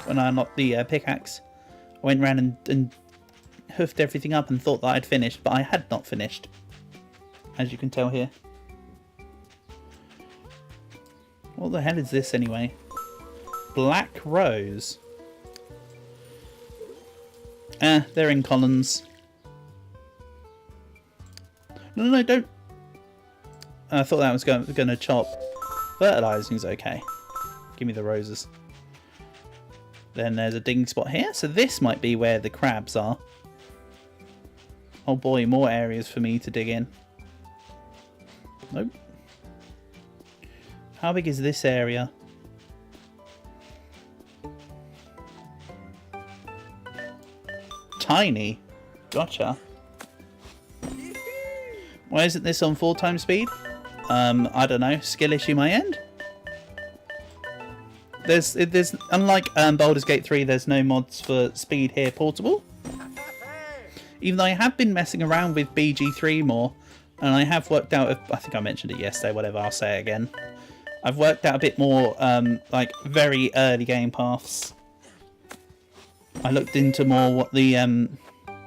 when I unlocked the pickaxe. I went around and hoofed everything up and thought that I'd finished, but I had not finished. As you can tell here. What the hell is this anyway? Black Rose. They're in columns. No, don't. I thought that was going to chop. Fertilizing's okay. Give me the roses. Then there's a digging spot here. So this might be where the crabs are. Oh boy, more areas for me to dig in. Nope. How big is this area? Tiny. Gotcha. Why isn't this on 4x speed? I don't know. Skill issue my end? There's unlike Baldur's Gate 3, there's no mods for speed here portable. Even though I have been messing around with BG3 more, and I have worked out, I think I mentioned it yesterday, whatever, I'll say it again. I've worked out a bit more, like, very early game paths. I looked into more what the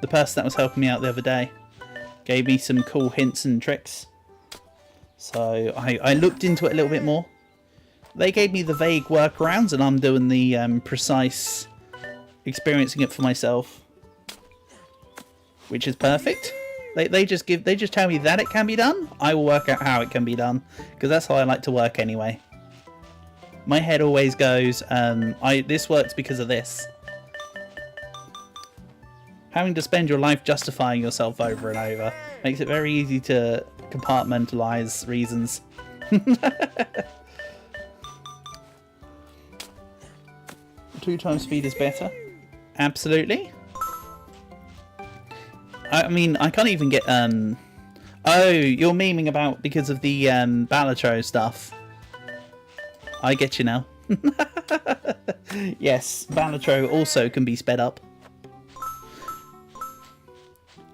person that was helping me out the other day gave me some cool hints and tricks. So I looked into it a little bit more. They gave me the vague workarounds, and I'm doing the precise experiencing it for myself, which is perfect. They just tell me that it can be done. I will work out how it can be done, because that's how I like to work anyway. My head always goes, this works because of this. Having to spend your life justifying yourself over and over makes it very easy to compartmentalize reasons. 2x speed is better. Absolutely. I mean, I can't even get... Oh, you're memeing about because of the Balatro stuff. I get you now. Yes, Balatro also can be sped up.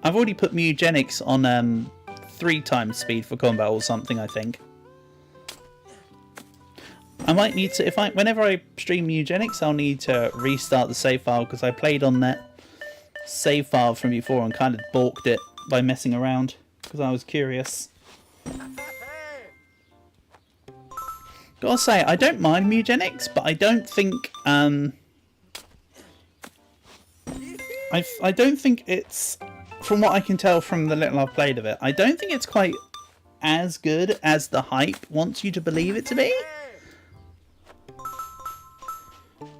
I've already put Mugenics on 3x speed for combat or something, I think. I might need to, whenever I stream Mugenics, I'll need to restart the save file, because I played on that save file from before and kind of balked it by messing around, because I was curious. Gotta say, I don't mind Mugenics, but I don't think, I don't think it's, from what I can tell from the little I've played of it, I don't think it's quite as good as the hype wants you to believe it to be.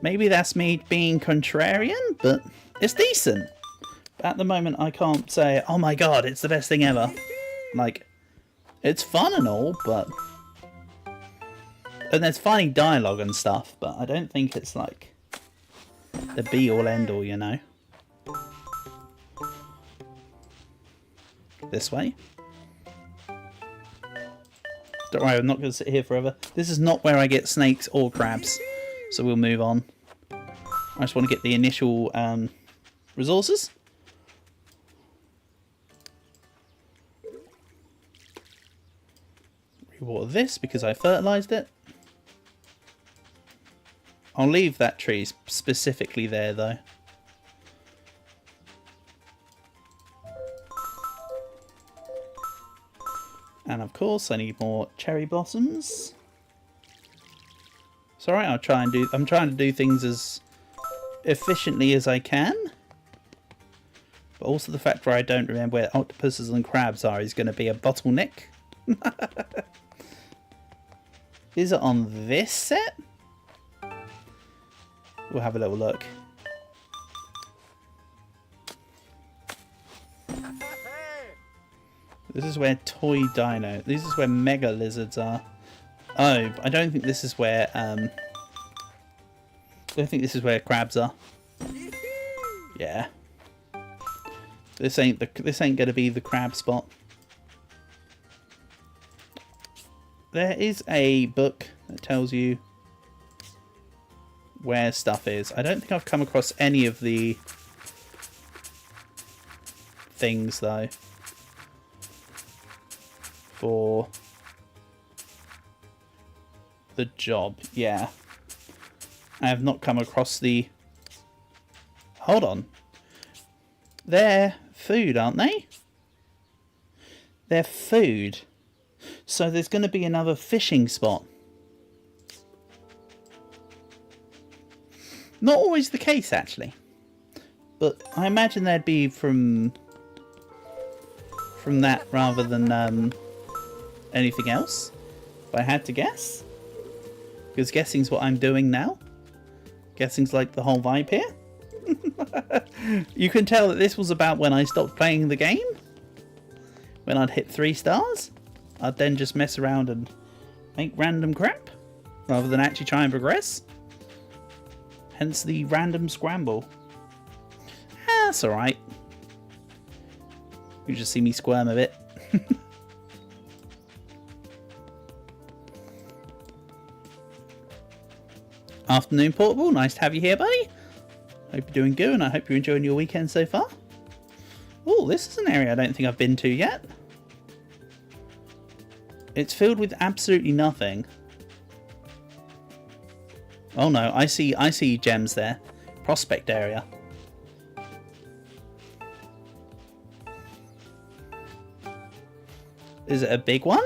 Maybe that's me being contrarian, but it's decent. But at the moment, I can't say, oh my god, it's the best thing ever. Like, it's fun and all, but... And there's funny dialogue and stuff, but I don't think it's like the be-all end-all, you know. This way. Don't worry, I'm not going to sit here forever. This is not where I get snakes or crabs, so we'll move on. I just want to get the initial resources. Rewater this because I fertilized it. I'll leave that tree specifically there, though. And of course, I need more cherry blossoms. It's alright, I'm trying to do things as efficiently as I can. But also the fact where I don't remember where octopuses and crabs are is going to be a bottleneck. Is it on this set? We'll have a little look. This is where toy dino. This is where mega lizards are. Oh, I don't think this is where I don't think this is where crabs are. Yeah. This ain't gonna be the crab spot. There is a book that tells you where stuff is. I don't think I've come across any of the things though for the job. Yeah. I have not come across the... Hold on. They're food, aren't they? They're food. So there's going to be another fishing spot. Not always the case, actually. But I imagine they'd be from that rather than anything else. If I had to guess. Because guessing's what I'm doing now. Guessing's like the whole vibe here. You can tell that this was about when I stopped playing the game. When I'd hit 3 stars. I'd then just mess around and make random crap. Rather than actually try and progress. Hence the random scramble. That's alright. You just see me squirm a bit. Afternoon Portable, nice to have you here, buddy. Hope you're doing good and I hope you're enjoying your weekend so far. Oh, this is an area I don't think I've been to yet. It's filled with absolutely nothing. Oh no, I see gems there. Prospect area. Is it a big one?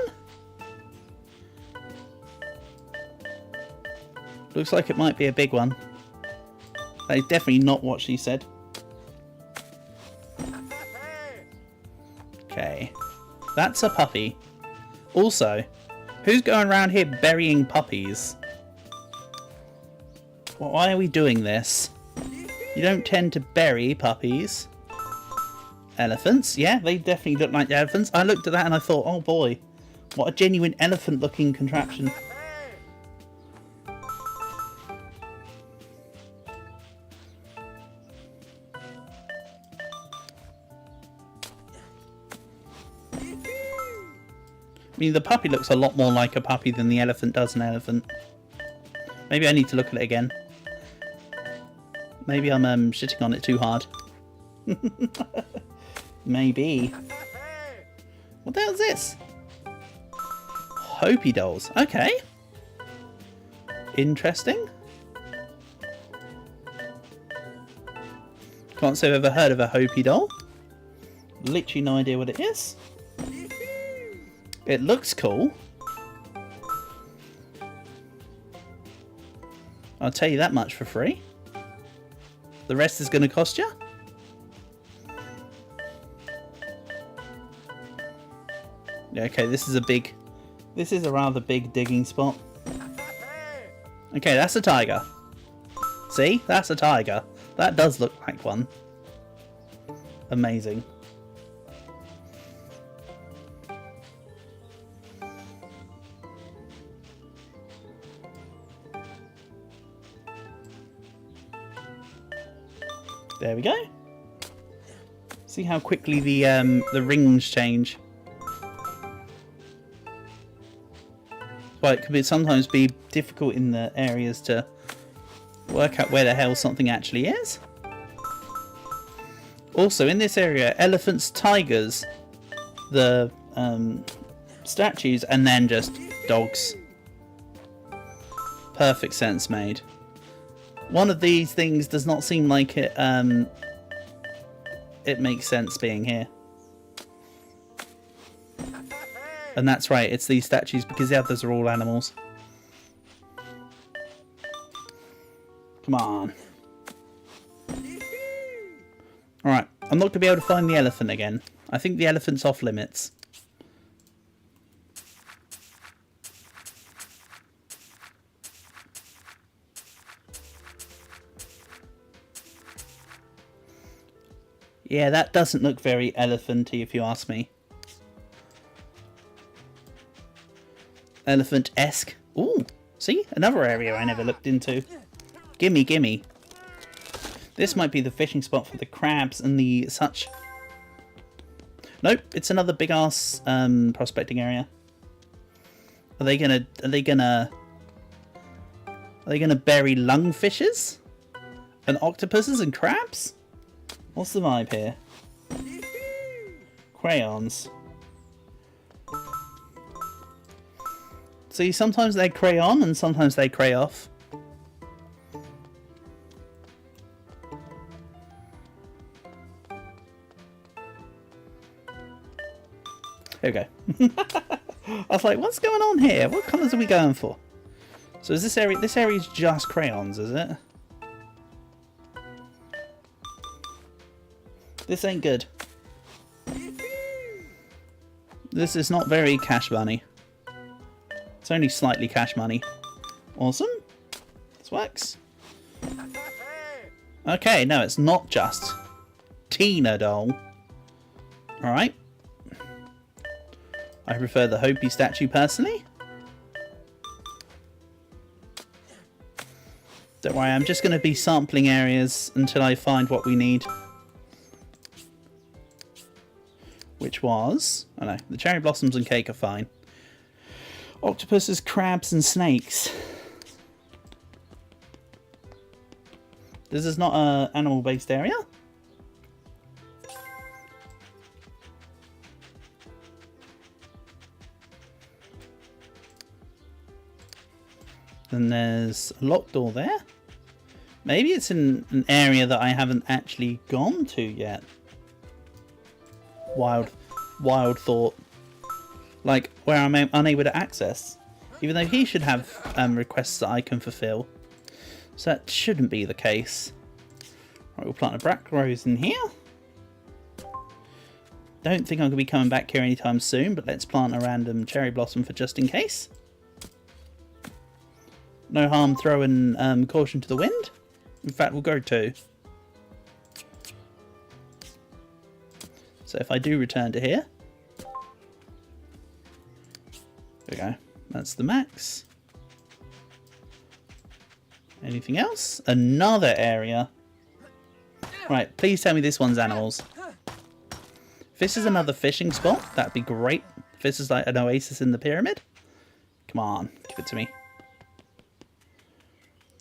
Looks like it might be a big one. That is definitely not what she said. Okay. That's a puppy. Also, who's going around here burying puppies? Why are we doing this? You don't tend to bury puppies. Elephants, yeah, they definitely look like elephants. I looked at that and I thought, oh boy, what a genuine elephant looking contraption. I mean, the puppy looks a lot more like a puppy than the elephant does an elephant. Maybe I need to look at it again. Maybe I'm shitting on it too hard. Maybe. What the hell is this? Hopi dolls. Okay. Interesting. Can't say I've ever heard of a Hopi doll. Literally no idea what it is. It looks cool. I'll tell you that much for free. The rest is going to cost you. Yeah, okay, this is a rather big digging spot. Okay, that's a tiger. See? That's a tiger. That does look like one. Amazing. There we go. See how quickly the rings change. Well, it can sometimes be difficult in the areas to work out where the hell something actually is. Also, in this area, elephants, tigers, the statues, and then just dogs. Perfect sense made. One of these things does not seem like it makes sense being here. And that's right, it's these statues because the others are all animals. Come on. Alright, I'm not going to be able to find the elephant again. I think the elephant's off limits. Yeah, that doesn't look very elephanty if you ask me. Elephant-esque. Ooh, see? Another area I never looked into. Gimme, gimme. This might be the fishing spot for the crabs and the such. Nope, it's another big ass prospecting area. Are they gonna bury lungfishes? And octopuses and crabs? What's the vibe here? Crayons. See, sometimes they crayon and sometimes they cray off. There we go. I was like, what's going on here? What colours are we going for? So is this area is just crayons, is it? This ain't good. This is not very cash money. It's only slightly cash money. Awesome. This works. Okay, no, it's not just Tina doll. Alright. I prefer the Hopi statue personally. Don't worry, I'm just going to be sampling areas until I find what we need. Which was... oh no, the cherry blossoms and cake are fine. Octopuses, crabs and snakes. This is not an animal-based area. Then there's a locked door there. Maybe it's in an area that I haven't actually gone to yet. Wild thought. Like, where I'm unable to access. Even though he should have requests that I can fulfill. So that shouldn't be the case. Right, we'll plant a black rose in here. Don't think I'm going to be coming back here anytime soon, but let's plant a random cherry blossom for just in case. No harm throwing caution to the wind. In fact, we'll go 2. So if I do return to here. There we go. That's the max. Anything else? Another area. Right, please tell me this one's animals. If this is another fishing spot, that'd be great. If this is like an oasis in the pyramid. Come on, give it to me.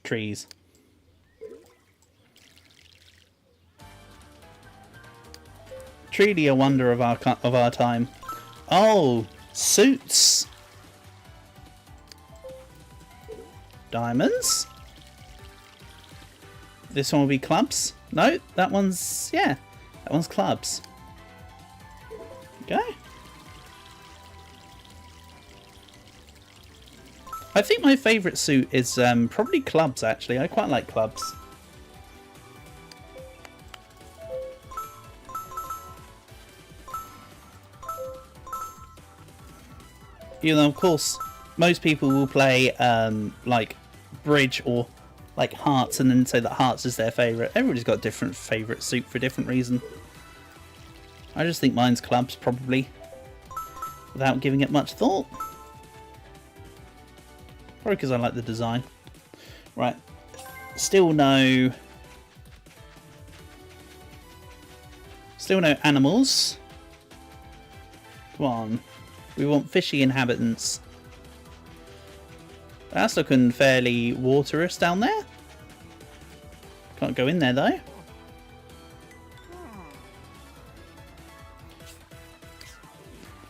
Trees. Truly a wonder of our time. Oh, suits. Diamonds. This one will be clubs. No, that one's, yeah, that one's clubs. Okay. I think my favourite suit is probably clubs, actually. I quite like clubs. You know, of course, most people will play like bridge or like hearts and then say that hearts is their favourite. Everybody's got a different favourite suit for a different reason. I just think mine's clubs, probably, without giving it much thought. Probably because I like the design. Right. Still no animals. Come on. We want fishy inhabitants. That's looking fairly waterous down there. Can't go in there though.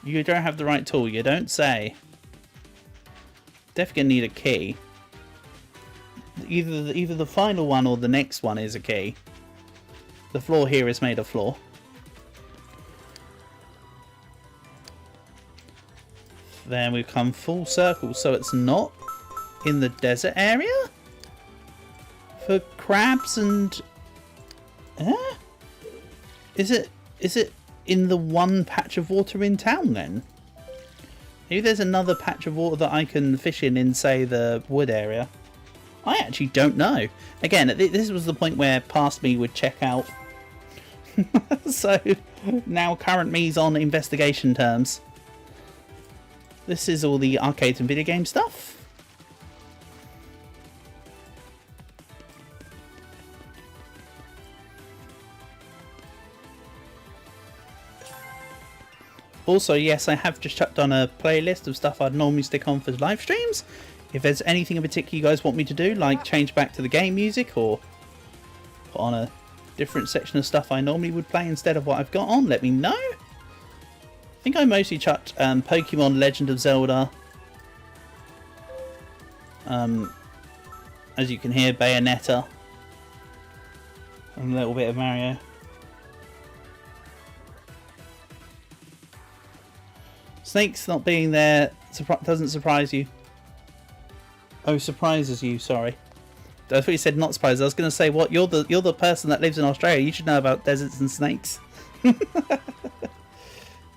You don't have the right tool, you don't say. Definitely need a key. either the final one or the next one is a key. The floor here is made of floor. Then we've come full circle, so it's not in the desert area for crabs and... Is it in the one patch of water in town then? Maybe there's another patch of water that I can fish in, say, the wood area. I actually don't know. Again, this was the point where past me would check out. So now current me's on investigation terms. This is all the arcade and video game stuff. Also, yes, I have just chucked on a playlist of stuff I'd normally stick on for live streams. If there's anything in particular you guys want me to do, like change back to the game music or put on a different section of stuff I normally would play instead of what I've got on, let me know. I think I mostly chucked Pokemon Legend of Zelda. As you can hear, Bayonetta. And a little bit of Mario. Snakes not being there doesn't surprise you. Oh, surprises you, sorry. I thought you said not surprised. I was going to say, what? You're the person that lives in Australia. You should know about deserts and snakes.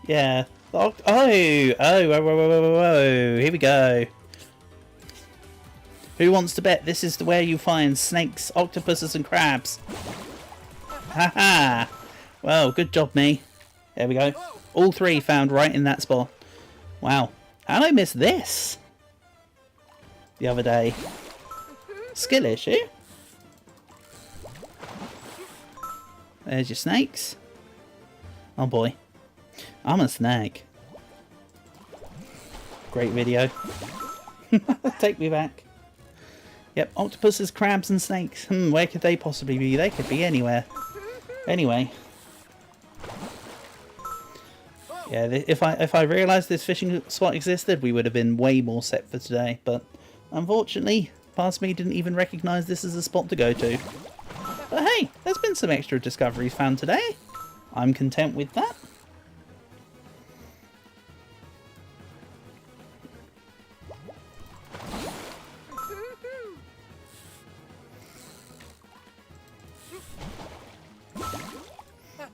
Yeah. Oh, whoa, here we go. Who wants to bet this is where you find snakes, octopuses and crabs? Haha. Well, good job, me. There we go. All three found right in that spot. Wow. How did I miss this? The other day. Skill issue. There's your snakes. Oh boy. I'm a snake. Great video. Take me back. Yep, octopuses, crabs and snakes. Where could they possibly be? They could be anywhere. Anyway. Yeah, if I realised this fishing spot existed, we would have been way more set for today. But unfortunately, past me didn't even recognise this as a spot to go to. But hey, there's been some extra discoveries found today. I'm content with that.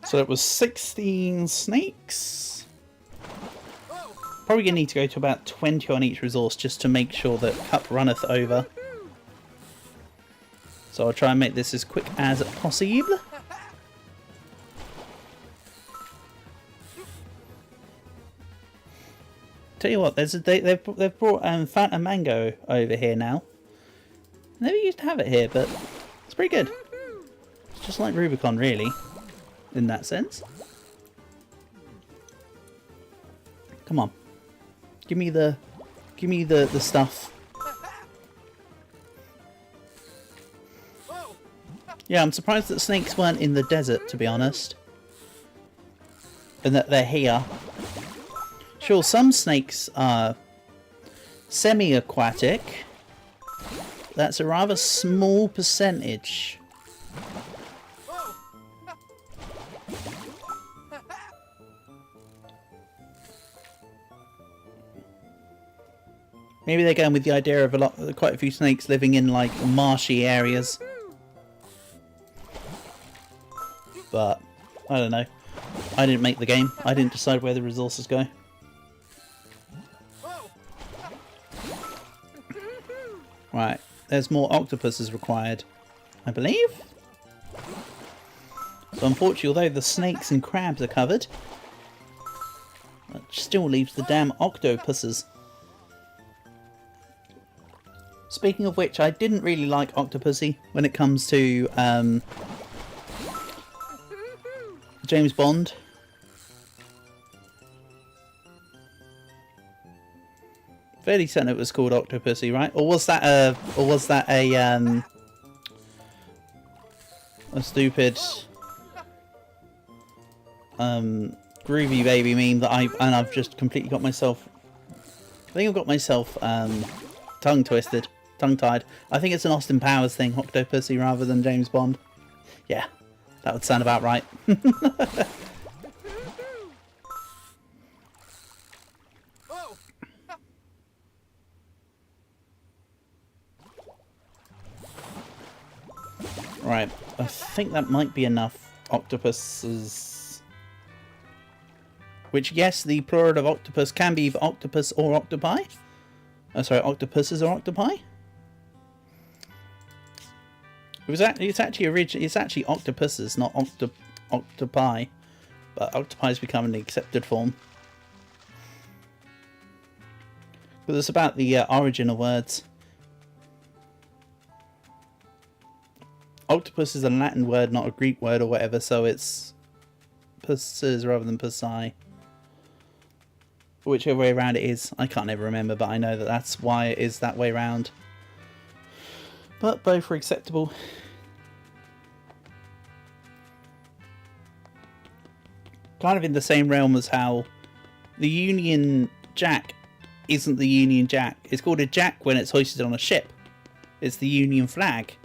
So it was 16 snakes. Probably going to need to go to about 20 on each resource just to make sure that cup runneth over. So I'll try and make this as quick as possible. Tell you what, they've brought Fanta Mango over here now. Never used to have it here, but it's pretty good. It's just like Rubicon, really, in that sense. Come on, give me the stuff. Yeah, I'm surprised that snakes weren't in the desert, to be honest, and that they're here. Sure, some snakes are semi-aquatic. That's a rather small percentage. Maybe they're going with the idea of quite a few snakes living in like marshy areas. But I don't know. I didn't make the game. I didn't decide where the resources go. Right, there's more octopuses required, I believe. So unfortunately, although the snakes and crabs are covered, that still leaves the damn octopuses. Speaking of which, I didn't really like Octopussy when it comes to James Bond. Fairly certain it was called Octopussy, right? Or was that a stupid groovy baby meme that I've just completely got myself. I think I've got myself tongue twisted. tongue-tied. I think it's an Austin Powers thing, Octopussy, rather than James Bond. Yeah, that would sound about right. Right, I think that might be enough octopuses. Which, yes, the plural of octopus can be either octopus or octopi. Oh, sorry, octopuses or octopi. It's actually octopuses, not octopi. But octopi has become an accepted form. But it's about the origin of words. Octopus is a Latin word, not a Greek word or whatever, so it's pusses rather than pussi. Whichever way around it is, I can't ever remember, but I know that that's why it is that way round. But both are acceptable. Kind of in the same realm as how the Union Jack isn't the Union Jack. It's called a Jack when it's hoisted on a ship. It's the Union flag.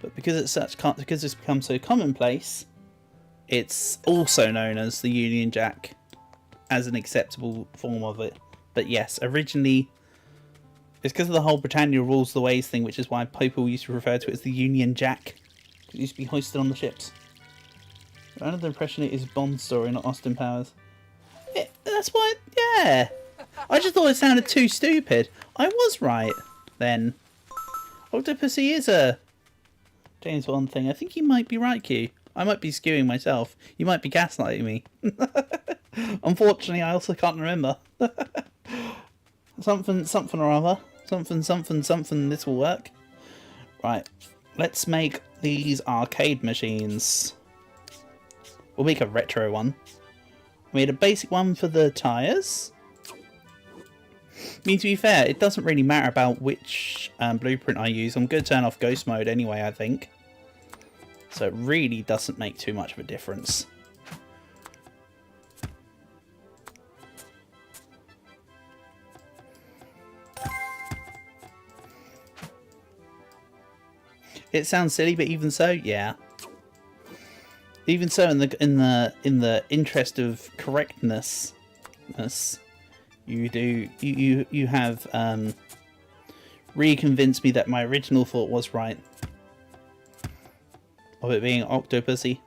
But because it's become so commonplace, it's also known as the Union Jack as an acceptable form of it. But yes, originally it's because of the whole Britannia rules the ways thing, which is why people used to refer to it as the Union Jack. It used to be hoisted on the ships. I'm under the impression it is Bond's story, not Austin Powers. That's why, yeah. I just thought it sounded too stupid. I was right then. Octopussy is a James Bond thing. I think you might be right, Q. I might be skewing myself. You might be gaslighting me. Unfortunately, I also can't remember. something or other. Something, this will work. Right, let's make these arcade machines. We'll make a retro one. I made a basic one for the tyres. I mean, to be fair, it doesn't really matter about which blueprint I use. I'm going to turn off ghost mode anyway, I think. So it really doesn't make too much of a difference. It sounds silly, but even so, yeah. Even so, in the interest of correctness, you have re-convinced me that my original thought was right. Of it being Octopussy.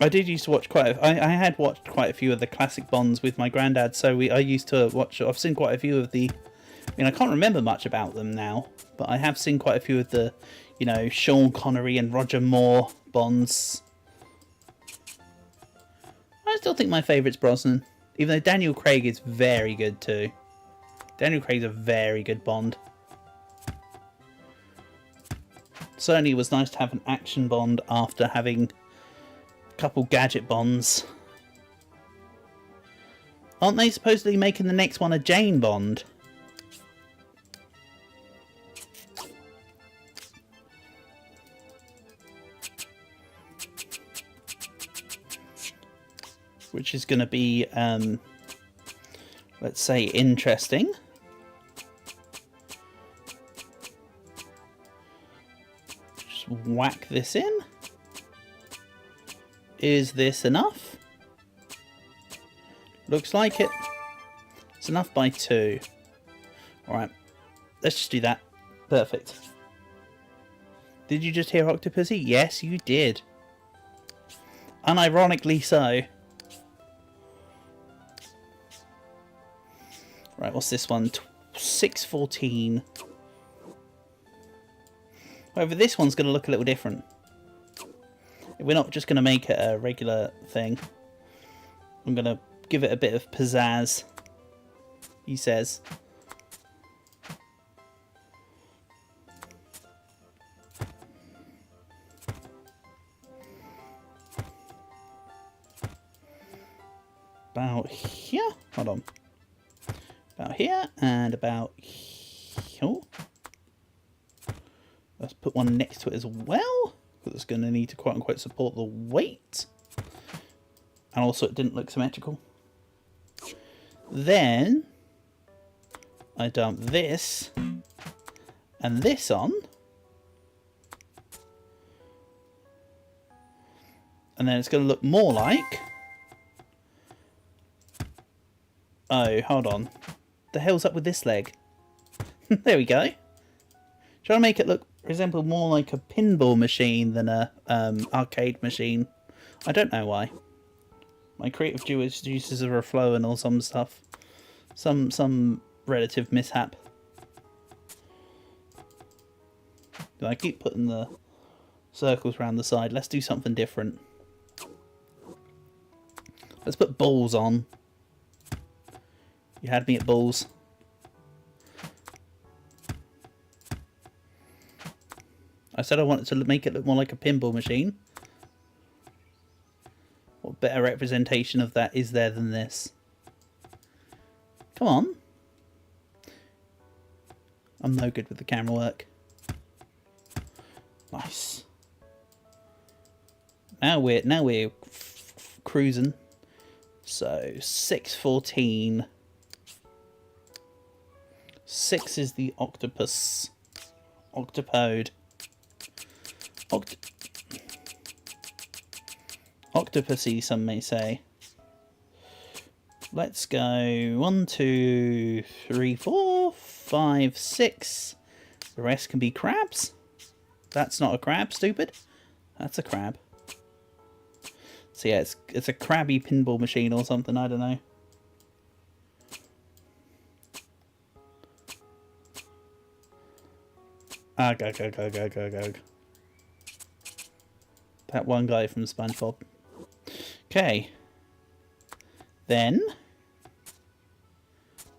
I did used to watch I had watched quite a few of the classic Bonds with my granddad, so I used to watch. I've seen quite a few of the. I mean, I can't remember much about them now, but I have seen quite a few of the, you know, Sean Connery and Roger Moore Bonds. I still think my favourite's Brosnan, even though Daniel Craig is very good too. Daniel Craig's a very good Bond. Certainly, it was nice to have an action Bond after having couple gadget Bonds. Aren't they supposedly making the next one a Jane Bond? Which is going to be, let's say, interesting. Just whack this in. Is this enough? Looks like it. It's enough by 2. Alright, let's just do that. Perfect. Did you just hear Octopussy? Yes, you did. Unironically so. Right, what's this one? 614. However, this one's going to look a little different. We're not just going to make it a regular thing. I'm going to give it a bit of pizzazz, he says. About here. Hold on. About here and about here. Let's put one next to it as well. that's going to need to quote unquote support the weight. And also it didn't look symmetrical. Then I dump this and this on. And then it's going to look more like... Oh, hold on. The hell's up with this leg? There we go. Trying to make it resemble more like a pinball machine than a arcade machine. I don't know why. My creative juices are flowing or some stuff. Some relative mishap. I keep putting the circles around the side. Let's do something different. Let's put balls on. You had me at balls. I said I wanted to make it look more like a pinball machine. What better representation of that is there than this? Come on. I'm no good with the camera work. Nice. Now we're cruising. So 614. 6 is the octopus. Octopode. Octopusy, some may say. Let's go 1, 2, 3, 4, 5, 6. The rest can be crabs. That's not a crab, stupid. That's a crab. So yeah, it's a crabby pinball machine or something, I don't know. Ah, go. That one guy from SpongeBob. Okay. Then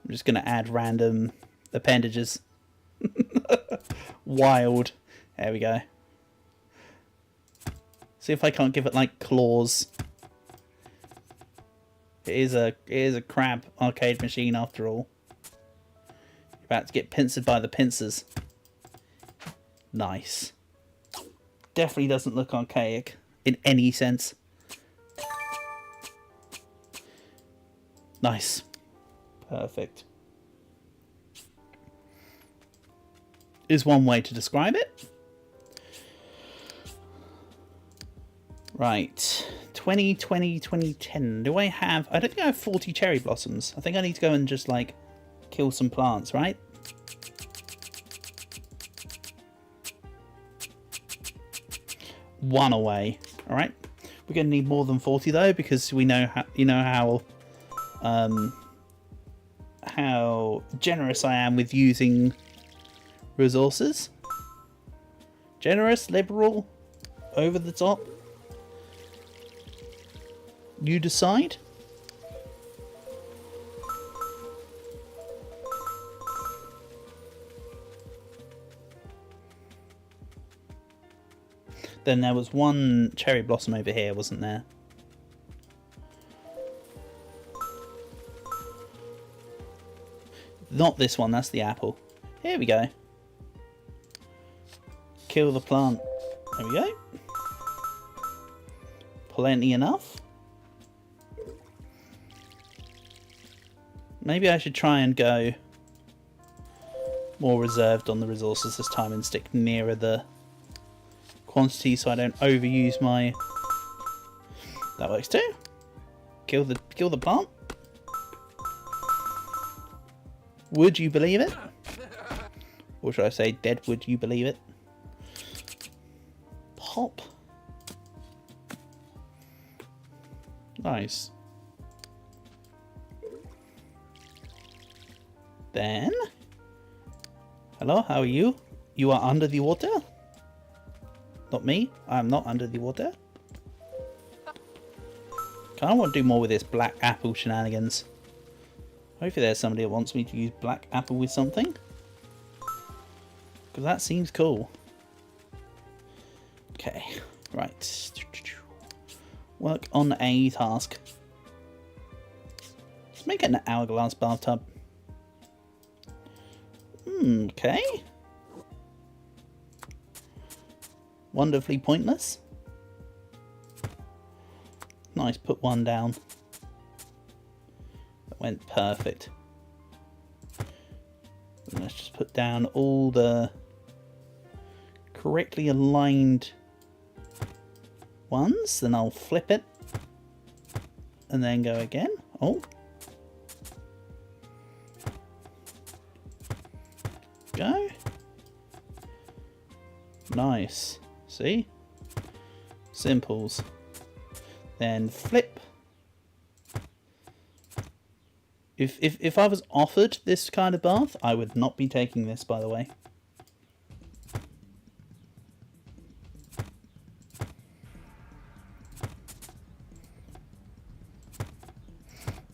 I'm just going to add random appendages. Wild. There we go. See if I can't give it like claws. It is a crab arcade machine after all. You're about to get pincered by the pincers. Nice. Definitely doesn't look archaic in any sense. Nice. Perfect. Is one way to describe it. Right. 2010. Do I have... I don't think I have 40 cherry blossoms. I think I need to go and just, like, kill some plants, right? One away. Alright. We're going to need more than 40, though, because we know how... You know how generous I am with using resources. Generous, liberal, over the top. You decide. Then there was one cherry blossom over here, wasn't there? Not this one, that's the apple. Here we go. Kill the plant. There we go. Plenty enough. Maybe I should try and go more reserved on the resources this time and stick nearer the quantity so I don't overuse my... That works too. Kill the plant. Would you believe it? Or should I say dead, would you believe it? Pop. Nice. Then... Hello, how are you? You are under the water? Not me. I am not under the water. Kind of want to do more with this black apple shenanigans. Hopefully there's somebody that wants me to use black apple with something. Because that seems cool. Okay, right. Work on a task. Let's make it an hourglass bathtub. Okay. wonderfully pointless. Nice, put one down. That went perfect. And let's just put down all the correctly aligned ones. Then I'll flip it. And then go again. Oh. Go. Nice. See? Simples. Then flip. If I was offered this kind of bath, I would not be taking this, by the way.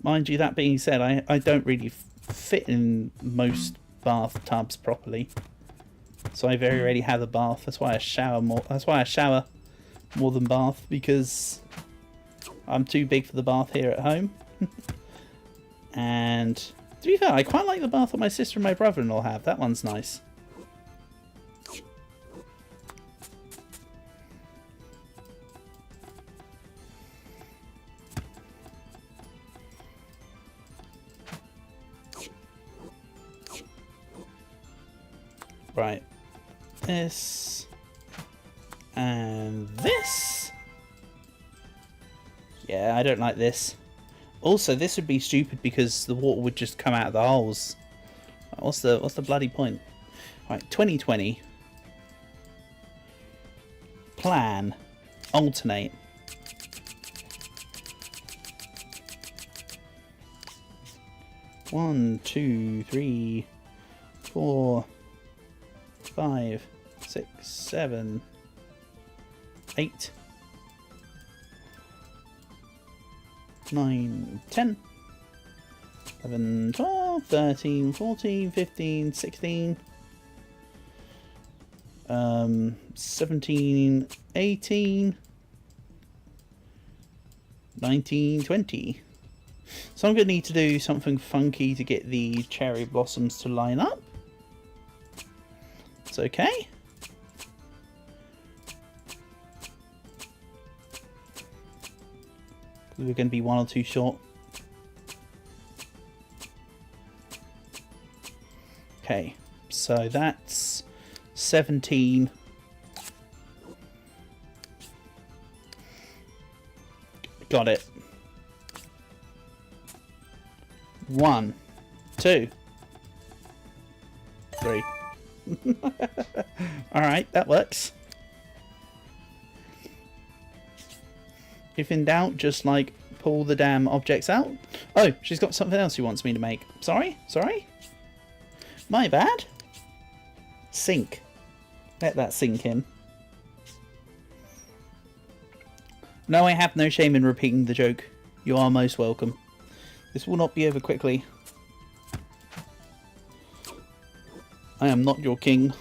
Mind you, that being said, I don't really fit in most bathtubs properly. So I very rarely have a bath. That's why I shower more. That's why I shower more than bath, because I'm too big for the bath here at home. And to be fair, I quite like the bath that my sister and my brother-in-law have. That one's nice. Right. This. And this. Yeah, I don't like this. Also, this would be stupid because the water would just come out of the holes. What's the bloody point? Right, 2020. Plan. Alternate. One, 2, 3, 4, 5, 6, 7, 8, 9, 10, 11, 12, 13, 14, 15, 16, 17, 18, 19, 20. So I'm going to need to do something funky to get the cherry blossoms to line up. It's okay. We're going to be 1 or 2 short. Okay, so that's 17. Got it. 1, 2, 3. Alright, that works. If in doubt, just like pull the damn objects out. Oh, she's got something else she wants me to make. Sorry? My bad. Sink. Let that sink in. No, I have no shame in repeating the joke. You are most welcome. This will not be over quickly. I am not your king.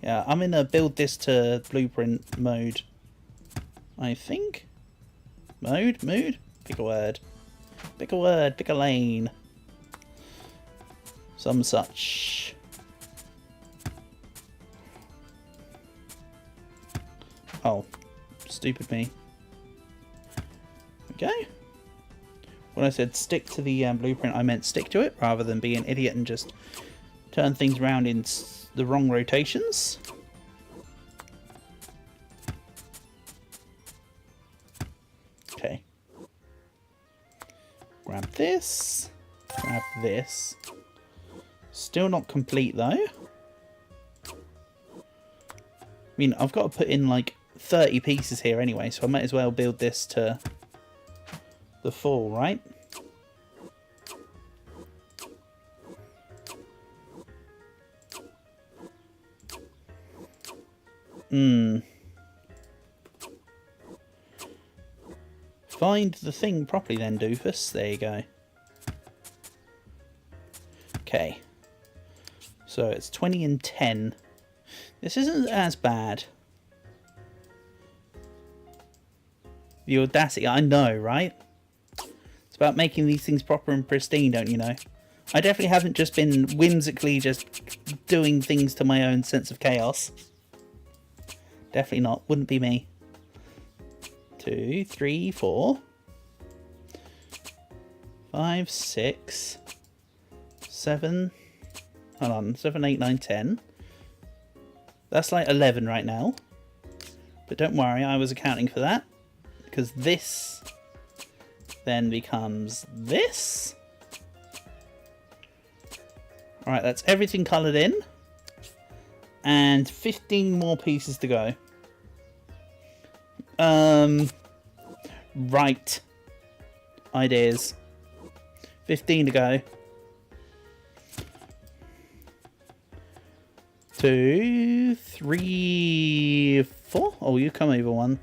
Yeah, I'm in a build this to blueprint mode. I think? Mood? Pick a word. Pick a word, pick a lane. Some such. Oh, stupid me. Okay. When I said stick to the blueprint, I meant stick to it rather than be an idiot and just turn things around in the wrong rotations. Okay. Grab this. Grab this. Still not complete though. I mean, I've got to put in like 30 pieces here anyway, so I might as well build this to the full, right? Find the thing properly then, doofus. There you go. Okay. So it's 20 and 10. This isn't as bad. The audacity, I know, right? It's about making these things proper and pristine, don't you know? I definitely haven't just been whimsically just doing things to my own sense of chaos. Definitely not. Wouldn't be me. 2, 3, 4, 5, 6, 7. Hold on. 7, 8, 9, 10. That's like 11 right now. But don't worry, I was accounting for that. Because this then becomes this. Alright, that's everything coloured in. And 15 more pieces to go. Right. Ideas. 15 to go. 2, 3, 4. Oh, you come over one.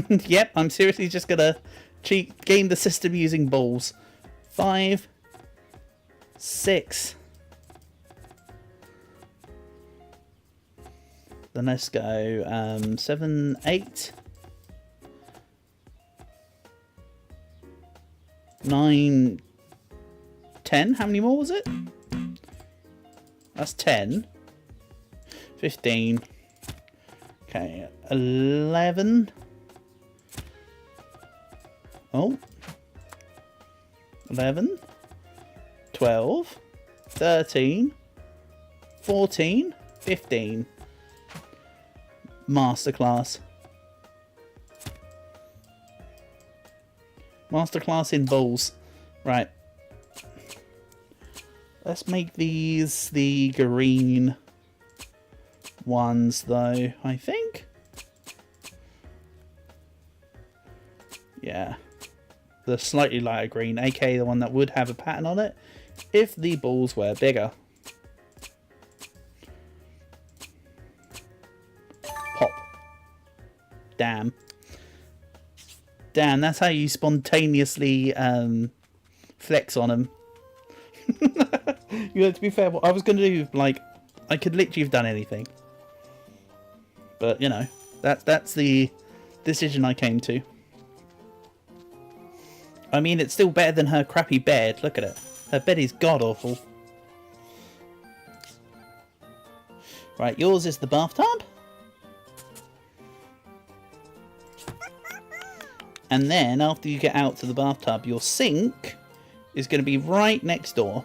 Yep, I'm seriously just gonna game the system using balls. 5, 6. Then let's go 7, 8, 9, 10. How many more was it? That's 10. 15. Okay, 11. Oh. 11. 12. 13. 14. 15. Masterclass. Masterclass in balls. Right. Let's make these the green ones, though, I think. Yeah. The slightly lighter green, aka the one that would have a pattern on it, if the balls were bigger. Pop. Damn. Damn, that's how you spontaneously flex on them. You know, to be fair, what I was going to do, like, I could literally have done anything. But, you know, that's the decision I came to. I mean, it's still better than her crappy bed. Look at it. Her bed is god-awful. Right, yours is the bathtub. And then, after you get out to the bathtub, your sink is going to be right next door.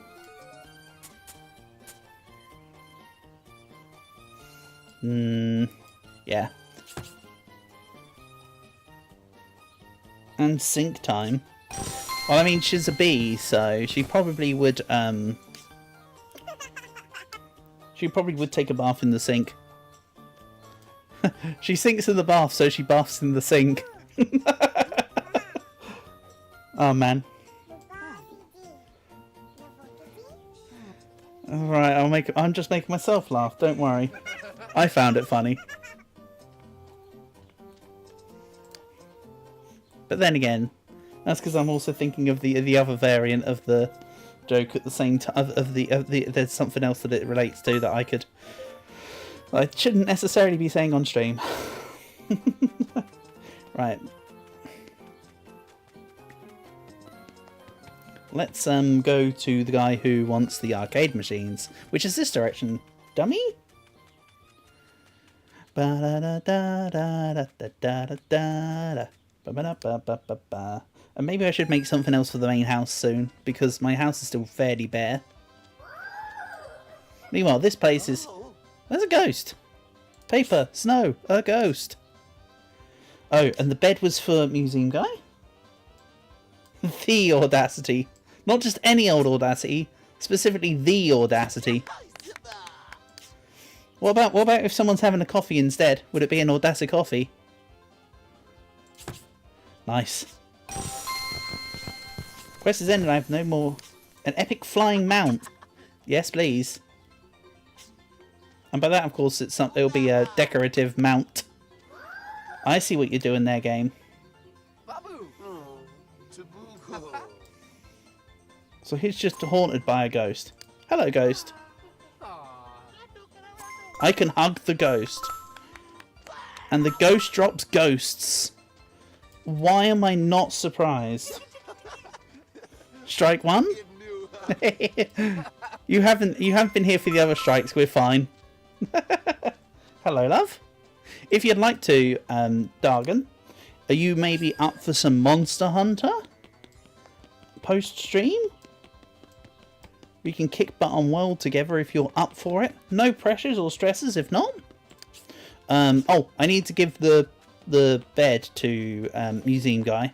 Yeah. And sink time. Well, I mean, she's a bee, so she probably would, she probably would take a bath in the sink. She sinks in the bath, so she baths in the sink. Oh, man. Alright, I'm just making myself laugh, don't worry. I found it funny. But then again, that's because I'm also thinking of the other variant of the joke at the same time. There's something else that it relates to that I shouldn't necessarily be saying on stream. Right. Let's go to the guy who wants the arcade machines, which is this direction. Dummy. And maybe I should make something else for the main house soon, because my house is still fairly bare. Meanwhile, this place is... There's a ghost! Paper, snow, a ghost! Oh, and the bed was for Museum Guy? The audacity. Not just any old audacity, specifically the audacity. What about if someone's having a coffee instead? Would it be an audacity coffee? Nice. Quest is ended, I have no more. An epic flying mount. Yes, please. And by that, of course, it'll be a decorative mount. I see what you're doing there, game. So he's just haunted by a ghost. Hello, ghost. I can hug the ghost. And the ghost drops ghosts. Why am I not surprised? Strike one. You haven't been here for the other strikes. We're fine. Hello, love. If you'd like to, Dargan, are you maybe up for some Monster Hunter post stream? We can kick butt on World together if you're up for it. No pressures or stresses if not. Oh, I need to give the bed to museum guy,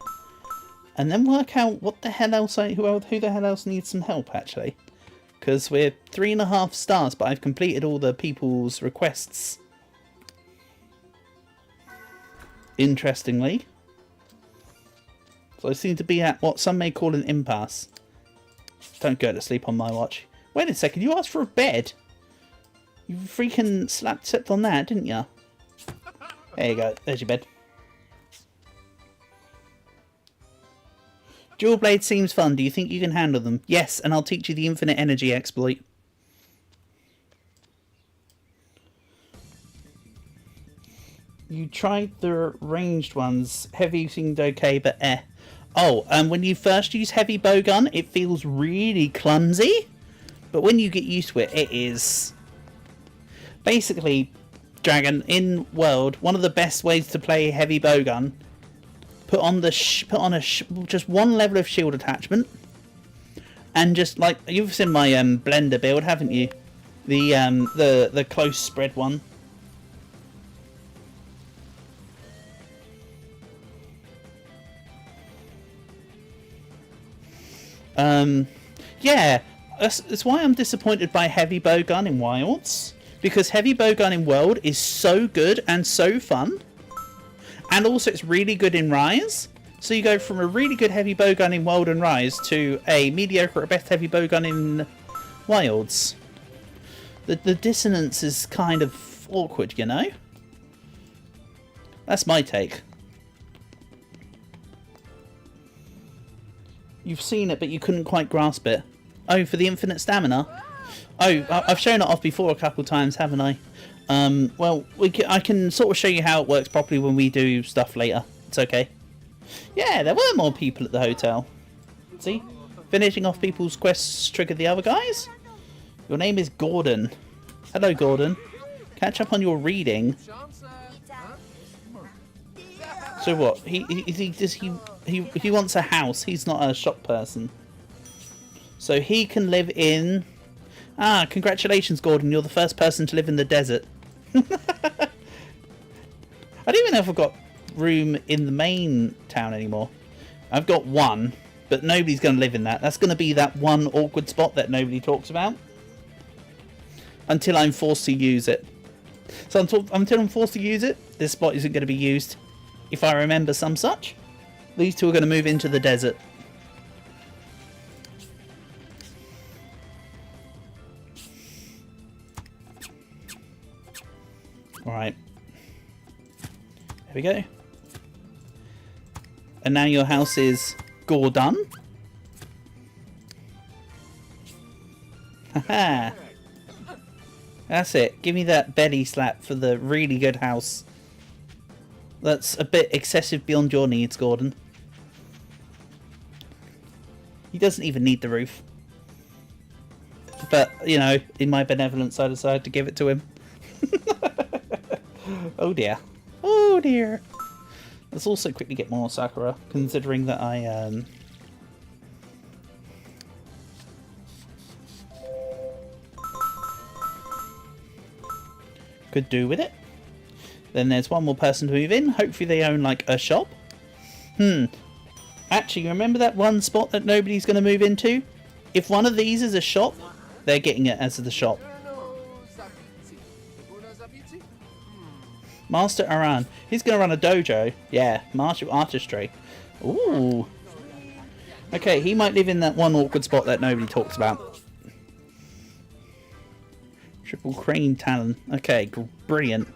and then work out what the hell else who the hell else needs some help actually, because we're 3.5 stars, but I've completed all the people's requests. Interestingly, so I seem to be at what some may call an impasse. Don't go to sleep on my watch. Wait a second, you asked for a bed. You freaking slept on that, didn't you? There you go. There's your bed. Dual blade seems fun. Do you think you can handle them? Yes, and I'll teach you the infinite energy exploit. You tried the ranged ones. Heavy seemed okay, but eh. Oh, when you first use heavy bowgun, it feels really clumsy. But when you get used to it, it is... Basically, Dragon, in World, one of the best ways to play heavy bowgun, put on just one level of shield attachment, and just like you've seen my blender build, haven't you? The close spread one. Yeah, that's why I'm disappointed by heavy bowgun in Wilds. Because heavy bowgun in World is so good and so fun. And also it's really good in Rise. So you go from a really good heavy bowgun in World and Rise to a mediocre at best heavy bowgun in Wilds. The dissonance is kind of awkward, you know? That's my take. You've seen it, but you couldn't quite grasp it. Oh, for the infinite stamina? Oh, I've shown it off before a couple times, haven't I? Well, I can sort of show you how it works properly when we do stuff later. It's okay. Yeah, there were more people at the hotel. See? Finishing off people's quests triggered the other guys. Your name is Gordon. Hello, Gordon. Catch up on your reading. So what? He wants a house. He's not a shop person. So he can live in... Ah, congratulations, Gordon. You're the first person to live in the desert. I don't even know if I've got room in the main town anymore. I've got one, but nobody's going to live in that. That's going to be that one awkward spot that nobody talks about. Until I'm forced to use it. So until I'm forced to use it, this spot isn't going to be used. If I remember some such. These two are going to move into the desert. Alright. There we go. And now your house is Gordon. Haha. That's it. Give me that belly slap for the really good house. That's a bit excessive beyond your needs, Gordon. He doesn't even need the roof. But, you know, in my benevolence, I decided to give it to him. Oh dear. Oh dear. Let's also quickly get more Sakura, considering that I, could do with it. Then there's one more person to move in. Hopefully they own, like, a shop. Actually, remember that one spot that nobody's going to move into? If one of these is a shop, they're getting it as the shop. Master Aran. He's going to run a dojo. Yeah, martial artistry. Ooh. Okay, he might live in that one awkward spot that nobody talks about. Triple crane talon. Okay, brilliant.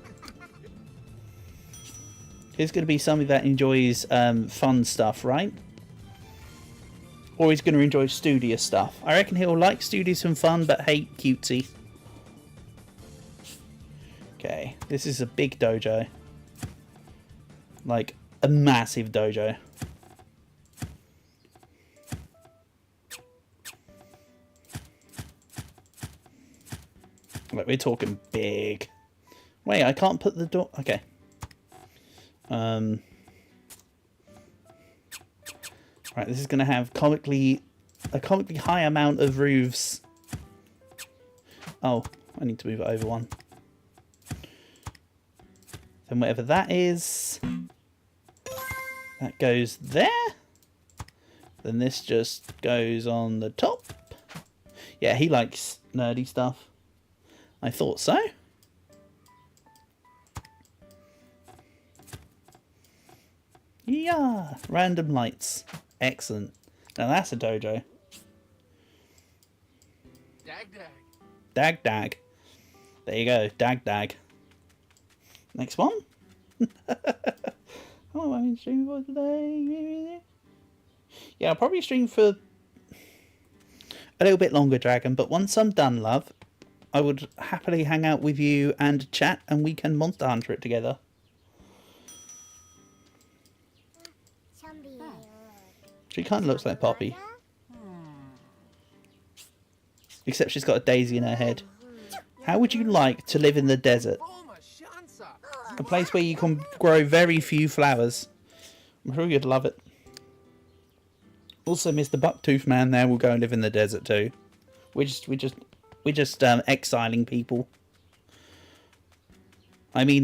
He's going to be somebody that enjoys fun stuff, right? Or he's going to enjoy studious stuff. I reckon he'll like studious and fun, but hate cutesy. Okay, this is a big dojo. Like, a massive dojo. Like, we're talking big. Wait, I can't put the door... Okay. Right, this is going to have a comically high amount of roofs. Oh, I need to move it over one. Then whatever that is, that goes there. Then this just goes on the top. Yeah, he likes nerdy stuff. I thought so. Yeah, random lights. Excellent. Now that's a dojo. Dag dag. Dag dag. There you go, dag dag. Next one. Oh, I'm streaming for today. Yeah, I'll probably stream for a little bit longer, Dragon, but once I'm done, love, I would happily hang out with you and chat, and we can Monster Hunter it together. She kind of looks like Poppy. Except she's got a daisy in her head. How would you like to live in the desert? A place where you can grow very few flowers. I'm sure you'd love it. Also, Mr. Bucktooth Man there will go and live in the desert too. We're just exiling people. I mean,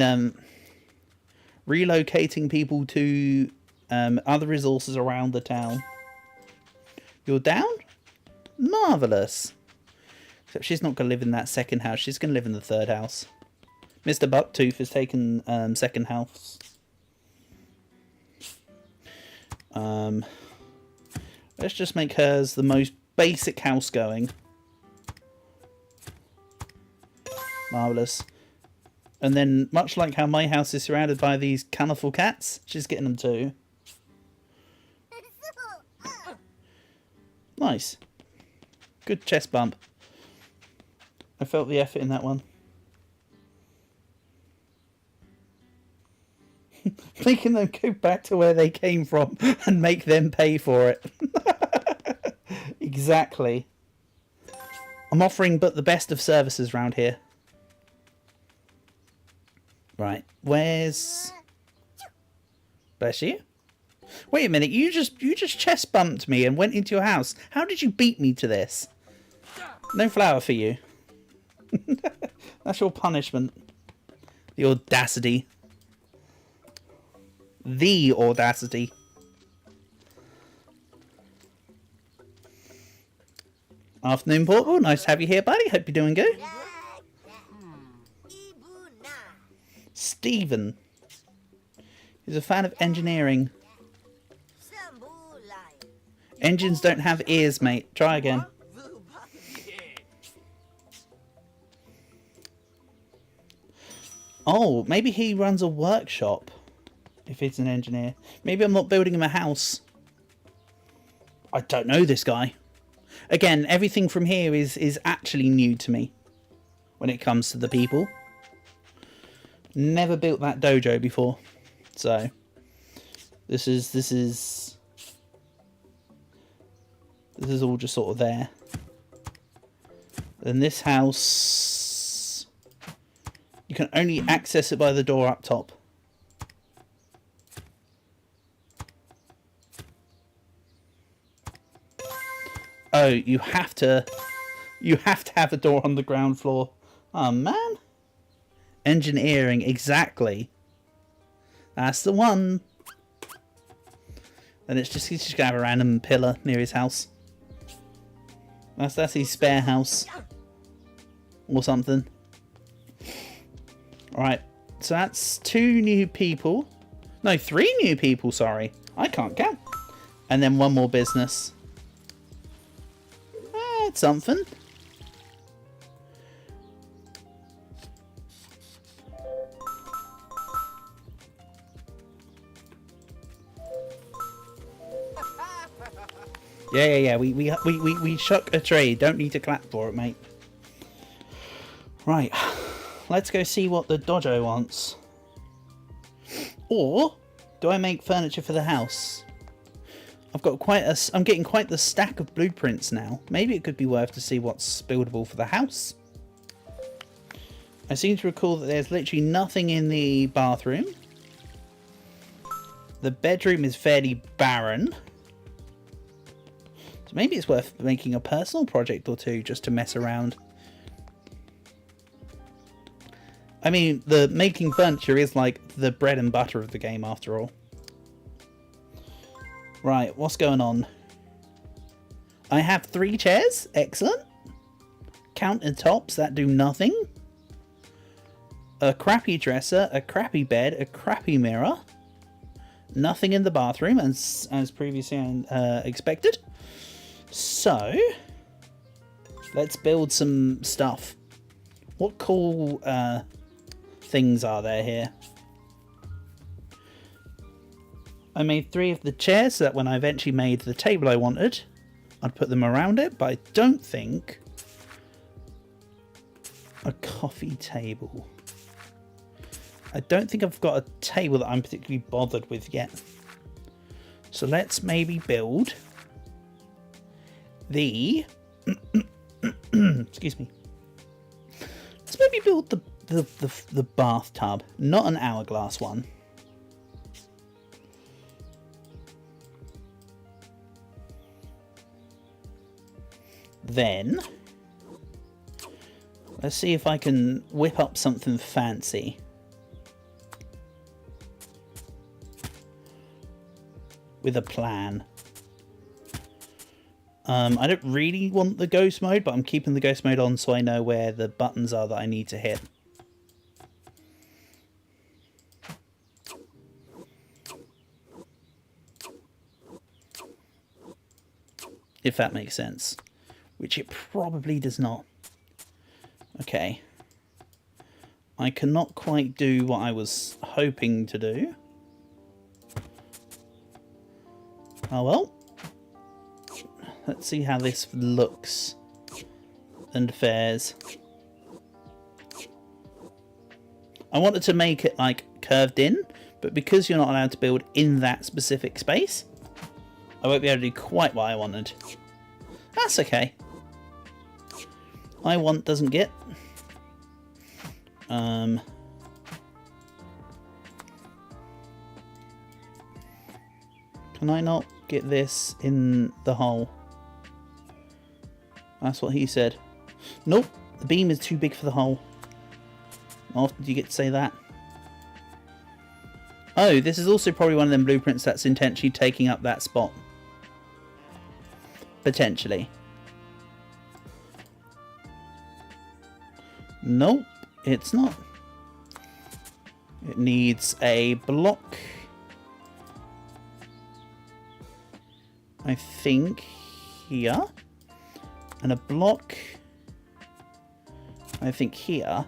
relocating people to other resources around the town. You're down? Marvellous. Except she's not going to live in that second house. She's going to live in the third house. Mr. Bucktooth has taken second house. Let's just make hers the most basic house going. Marvellous. And then, much like how my house is surrounded by these colourful cats, she's getting them too. Nice. Good chest bump. I felt the effort in that one. Making them go back to where they came from and make them pay for it. Exactly. I'm offering but the best of services round here. Right, where's... Bless you. Wait a minute, you just chest bumped me and went into your house. How did you beat me to this? No flower for you. That's your punishment. The audacity. The audacity. Afternoon, Portable. Nice to have you here, buddy. Hope you're doing good. Stephen. He's a fan of engineering. Engines don't have ears, mate. Try again. Oh, maybe he runs a workshop. If he's an engineer. Maybe I'm not building him a house. I don't know this guy. Again, everything from here is actually new to me. When it comes to the people. Never built that dojo before. So. This is all just sort of there. Then this house, you can only access it by the door up top. Oh, you have to have a door on the ground floor. Oh man. Engineering, exactly. That's the one. Then he's just gonna have a random pillar near his house. That's his spare house. Or something. Alright. So that's 2 new people. No, 3 new people, sorry. I can't count. And then 1 more business. That's something. Yeah. We shook a tree. Don't need to clap for it, mate. Right. Let's go see what the dojo wants. Or do I make furniture for the house? I'm getting quite the stack of blueprints now. Maybe it could be worth to see what's buildable for the house. I seem to recall that there's literally nothing in the bathroom. The bedroom is fairly barren. So maybe it's worth making a personal project or two just to mess around. I mean, the making furniture is like the bread and butter of the game after all. Right, what's going on? I have 3 chairs. Excellent. Countertops that do nothing. A crappy dresser, a crappy bed, a crappy mirror. Nothing in the bathroom, as previously expected. So, let's build some stuff. What cool things are there here? I made 3 of the chairs so that when I eventually made the table I wanted, I'd put them around it, but I don't think a coffee table. I don't think I've got a table that I'm particularly bothered with yet. So let's maybe build the excuse me. Let's maybe build the bathtub, not an hourglass one. Then let's see if I can whip up something fancy. With a plan. I don't really want the ghost mode, but I'm keeping the ghost mode on so I know where the buttons are that I need to hit. If that makes sense. Which it probably does not. Okay. I cannot quite do what I was hoping to do. Oh well. Let's see how this looks and fares. I wanted to make it like curved in, but because you're not allowed to build in that specific space, I won't be able to do quite what I wanted. That's okay. I want doesn't get. Can I not get this in the hole? That's what he said. Nope, the beam is too big for the hole. How often do you get to say that? Oh, this is also probably one of them blueprints that's intentionally taking up that spot. Potentially. Nope, it's not. It needs a block. I think here. And a block. I think here.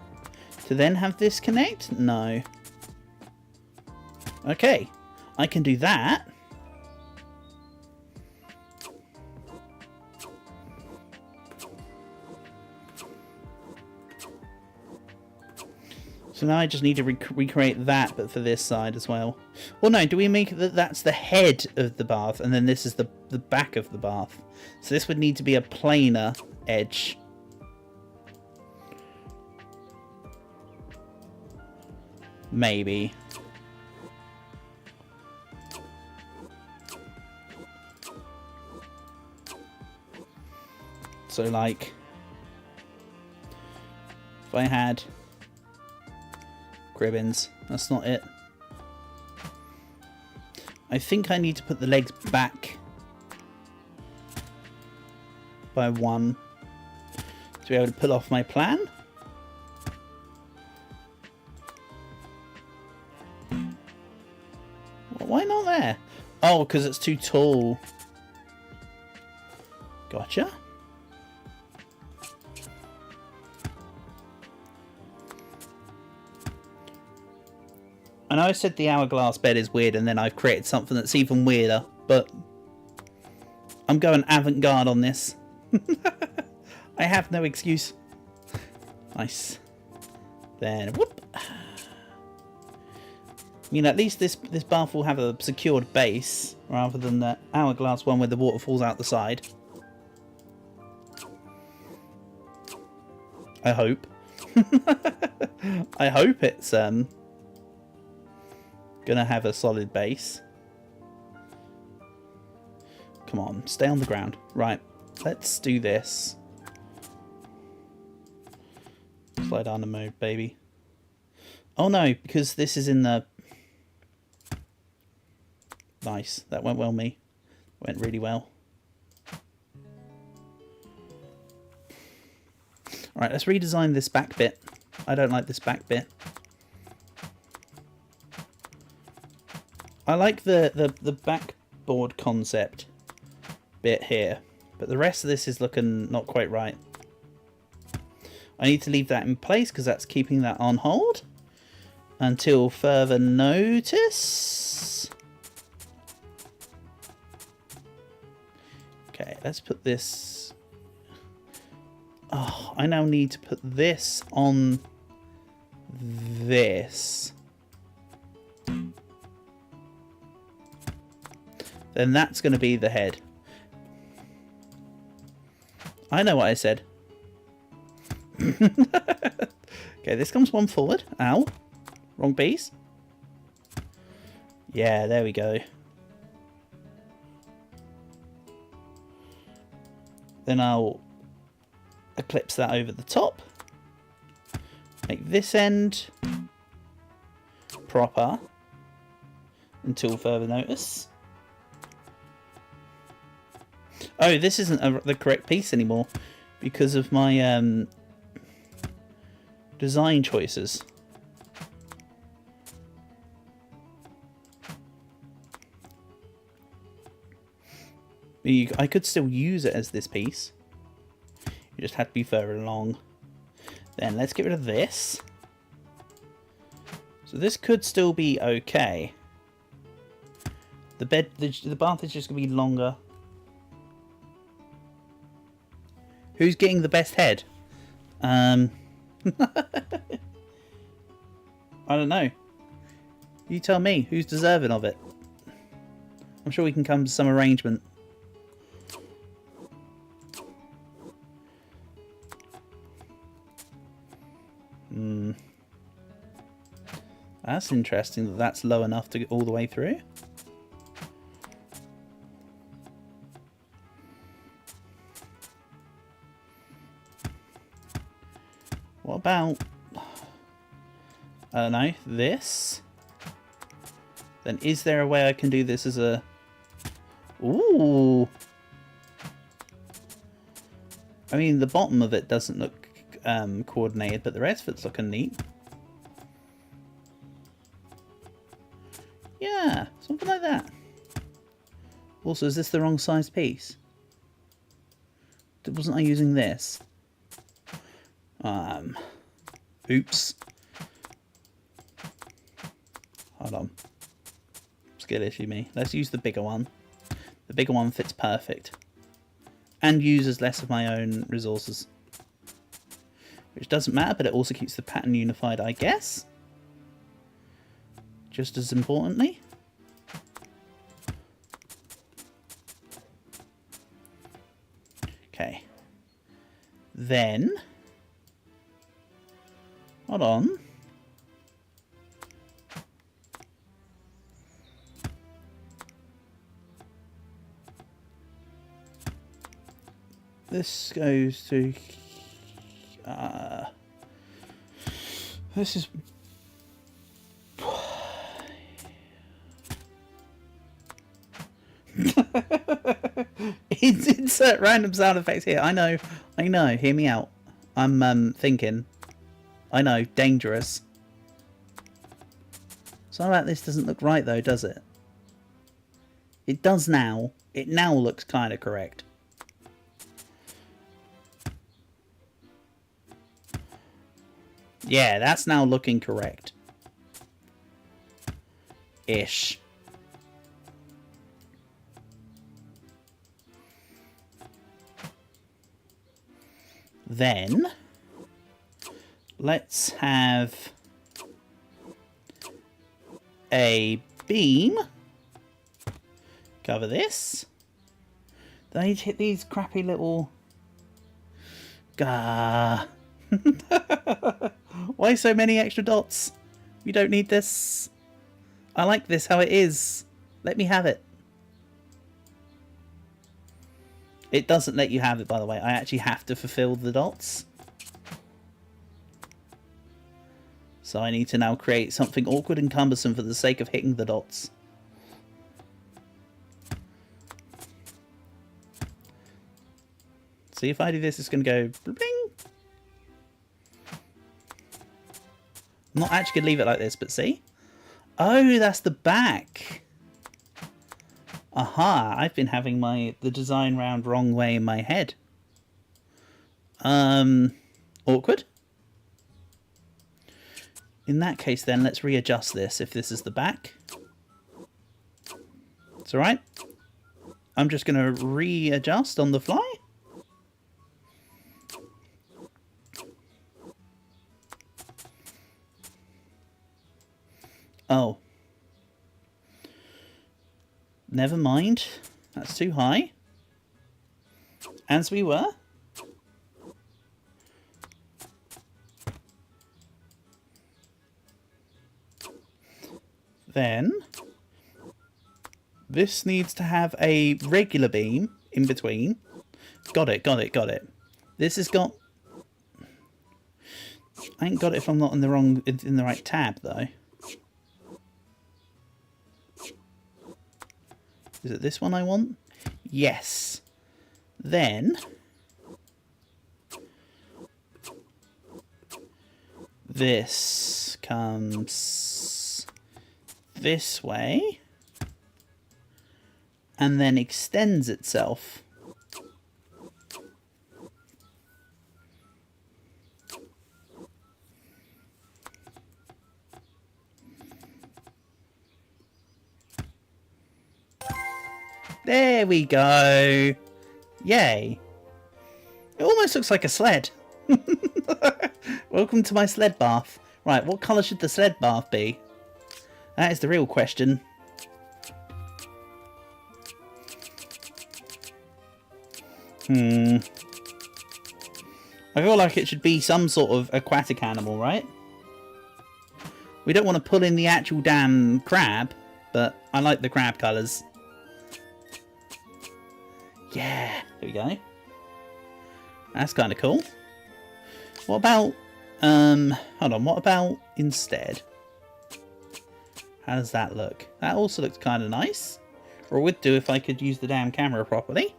To then have this connect? No. Okay. I can do that. So now I just need to recreate that, but for this side as well. Well, no, do we make that that's the head of the bath, and then this is the back of the bath? So this would need to be a planar edge. Maybe. So, like, if I had Gribbins. That's not it. I think I need to put the legs back by 1 to be able to pull off my plan. Well, why not there? Oh, because it's too tall. Gotcha. I know I said the hourglass bed is weird and then I've created something that's even weirder, but I'm going avant-garde on this. I have no excuse. Nice. Then, whoop. I mean, at least this bath will have a secured base rather than the hourglass one where the water falls out the side. I hope. I hope it's gonna have a solid base. Come on, stay on the ground. Right, let's do this. Slide on the mode, baby. Oh no, because this is in the... Nice, that went well, me. Went really well. Alright, let's redesign this back bit. I don't like this back bit. I like the backboard concept bit here, but the rest of this is looking not quite right. I need to leave that in place because that's keeping that on hold until further notice. Okay, let's put this... Oh, I now need to put this on this. Then that's going to be the head. I know what I said. Okay, this comes one forward. Ow. Wrong piece. Yeah, there we go. Then I'll eclipse that over the top. Make this end proper until further notice. Oh, this isn't the correct piece anymore because of my design choices. I could still use it as this piece. You just had to be further along. Then let's get rid of this. So this could still be okay. The bath is just going to be longer. Who's getting the best head? I don't know. You tell me who's deserving of it. I'm sure we can come to some arrangement. That's interesting that that's low enough to get all the way through. What about, I don't know, this? Then is there a way I can do this as a... Ooh! I mean, the bottom of it doesn't look coordinated, but the rest of it's looking neat. Yeah, something like that. Also, is this the wrong size piece? Wasn't I using this? Oops. Hold on. Skill issue me. Let's use the bigger one. The bigger one fits perfect. And uses less of my own resources. Which doesn't matter, but it also keeps the pattern unified, I guess. Just as importantly. Okay. Then... Hold on. This goes to... this is... Insert random sound effects here. I know. Hear me out. I'm thinking. I know. Dangerous. Something about this doesn't look right though, does it? It does now. It now looks kind of correct. Yeah, that's now looking correct. Ish. Then, let's have a beam cover this. Do I need to hit these crappy little... Gah. Why so many extra dots? We don't need this. I like this how it is. Let me have it. It doesn't let you have it, by the way. I actually have to fulfill the dots. So I need to now create something awkward and cumbersome for the sake of hitting the dots. See, if I do this, it's going to go bling. I'm not actually going to leave it like this, but see? Oh, that's the back. Aha, I've been having the design round wrong way in my head. Awkward. In that case, then, let's readjust this if this is the back. It's alright. I'm just going to readjust on the fly. Oh. Never mind. That's too high. As we were. Then this needs to have a regular beam in between. Got it, got it, got it. This has got... I ain't got it if I'm not in the right tab though. Is it this one I want? Yes. Then this comes this way and then extends itself. There we go. Yay. It almost looks like a sled. Welcome to my sled bath. Right, what colour should the sled bath be? That is the real question. I feel like it should be some sort of aquatic animal, right? We don't want to pull in the actual damn crab, but I like the crab colours. Yeah, there we go. That's kind of cool. What about, hold on, what about instead? How does that look? That also looks kind of nice. Or it would do if I could use the damn camera properly.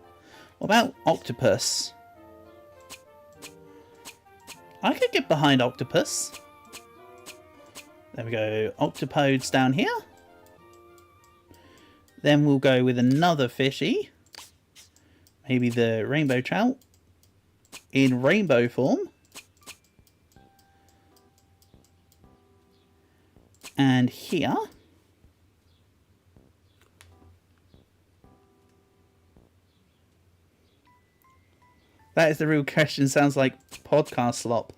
What about octopus? I could get behind octopus. There we go, octopodes down here. Then we'll go with another fishy. Maybe the rainbow trout in rainbow form. And here. That is the real question. Sounds like podcast slop.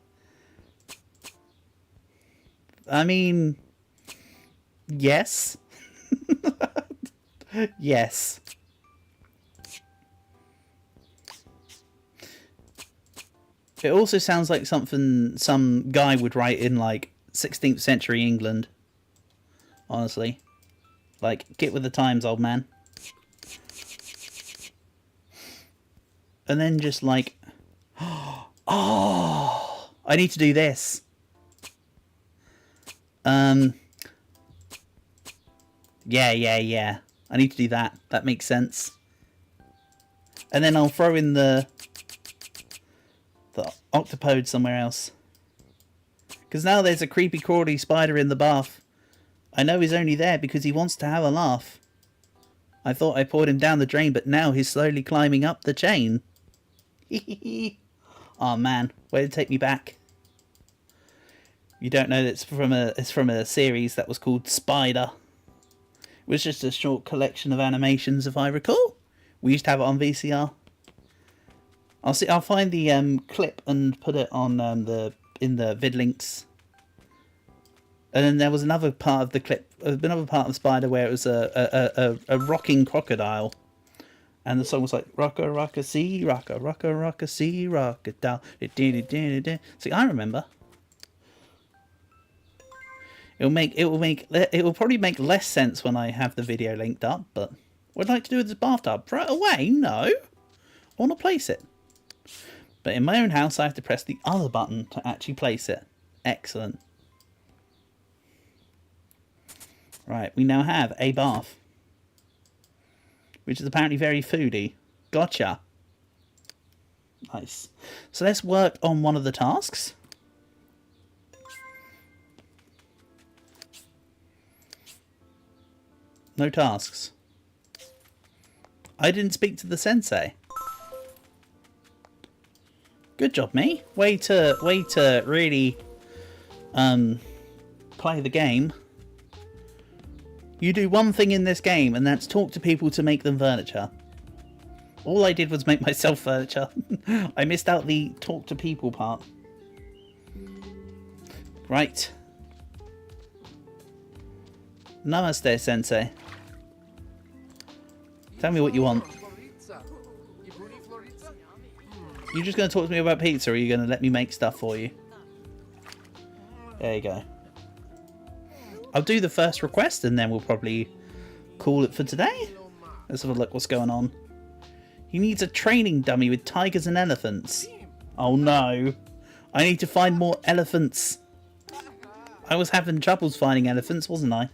I mean, yes. Yes. It also sounds like something some guy would write in like 16th century England. Honestly. Like, get with the times, old man. And then just like, oh, I need to do this. Yeah. I need to do that. That makes sense. And then I'll throw in the octopode somewhere else. Because now there's a creepy crawly spider in the bath. I know he's only there because he wants to have a laugh. I thought I poured him down the drain, but now he's slowly climbing up the chain. Oh man, way to take me back. You don't know that it's from a series that was called Spider. It was just a short collection of animations, if I recall. We used to have it on VCR. I'll find the clip and put it on in the vid links. And then there was another part of the clip, another part of Spider where it was a rocking crocodile, And the song was like, rocka, rocka, see, rocka, rocka, rocka, see, rocka, down. See, I remember. It will probably make less sense when I have the video linked up, but what I'd like to do with this bathtub? Throw it away? No. I want to place it. But in my own house, I have to press the other button to actually place it. Excellent. Right, we now have a bath, which is apparently very foodie. Gotcha. Nice. So let's work on one of the tasks. No tasks. I didn't speak to the sensei. Good job, me. Way to really play the game. You do one thing in this game, and that's talk to people to make them furniture. All I did was make myself furniture. I missed out the talk to people part. Right. Namaste, sensei. Tell me what you want. You just going to talk to me about pizza, or are you going to let me make stuff for you? There you go. I'll do the first request, and then we'll probably call it for today. Let's have a look what's going on. He needs a training dummy with tigers and elephants. Oh no. I need to find more elephants. I was having troubles finding elephants, wasn't I?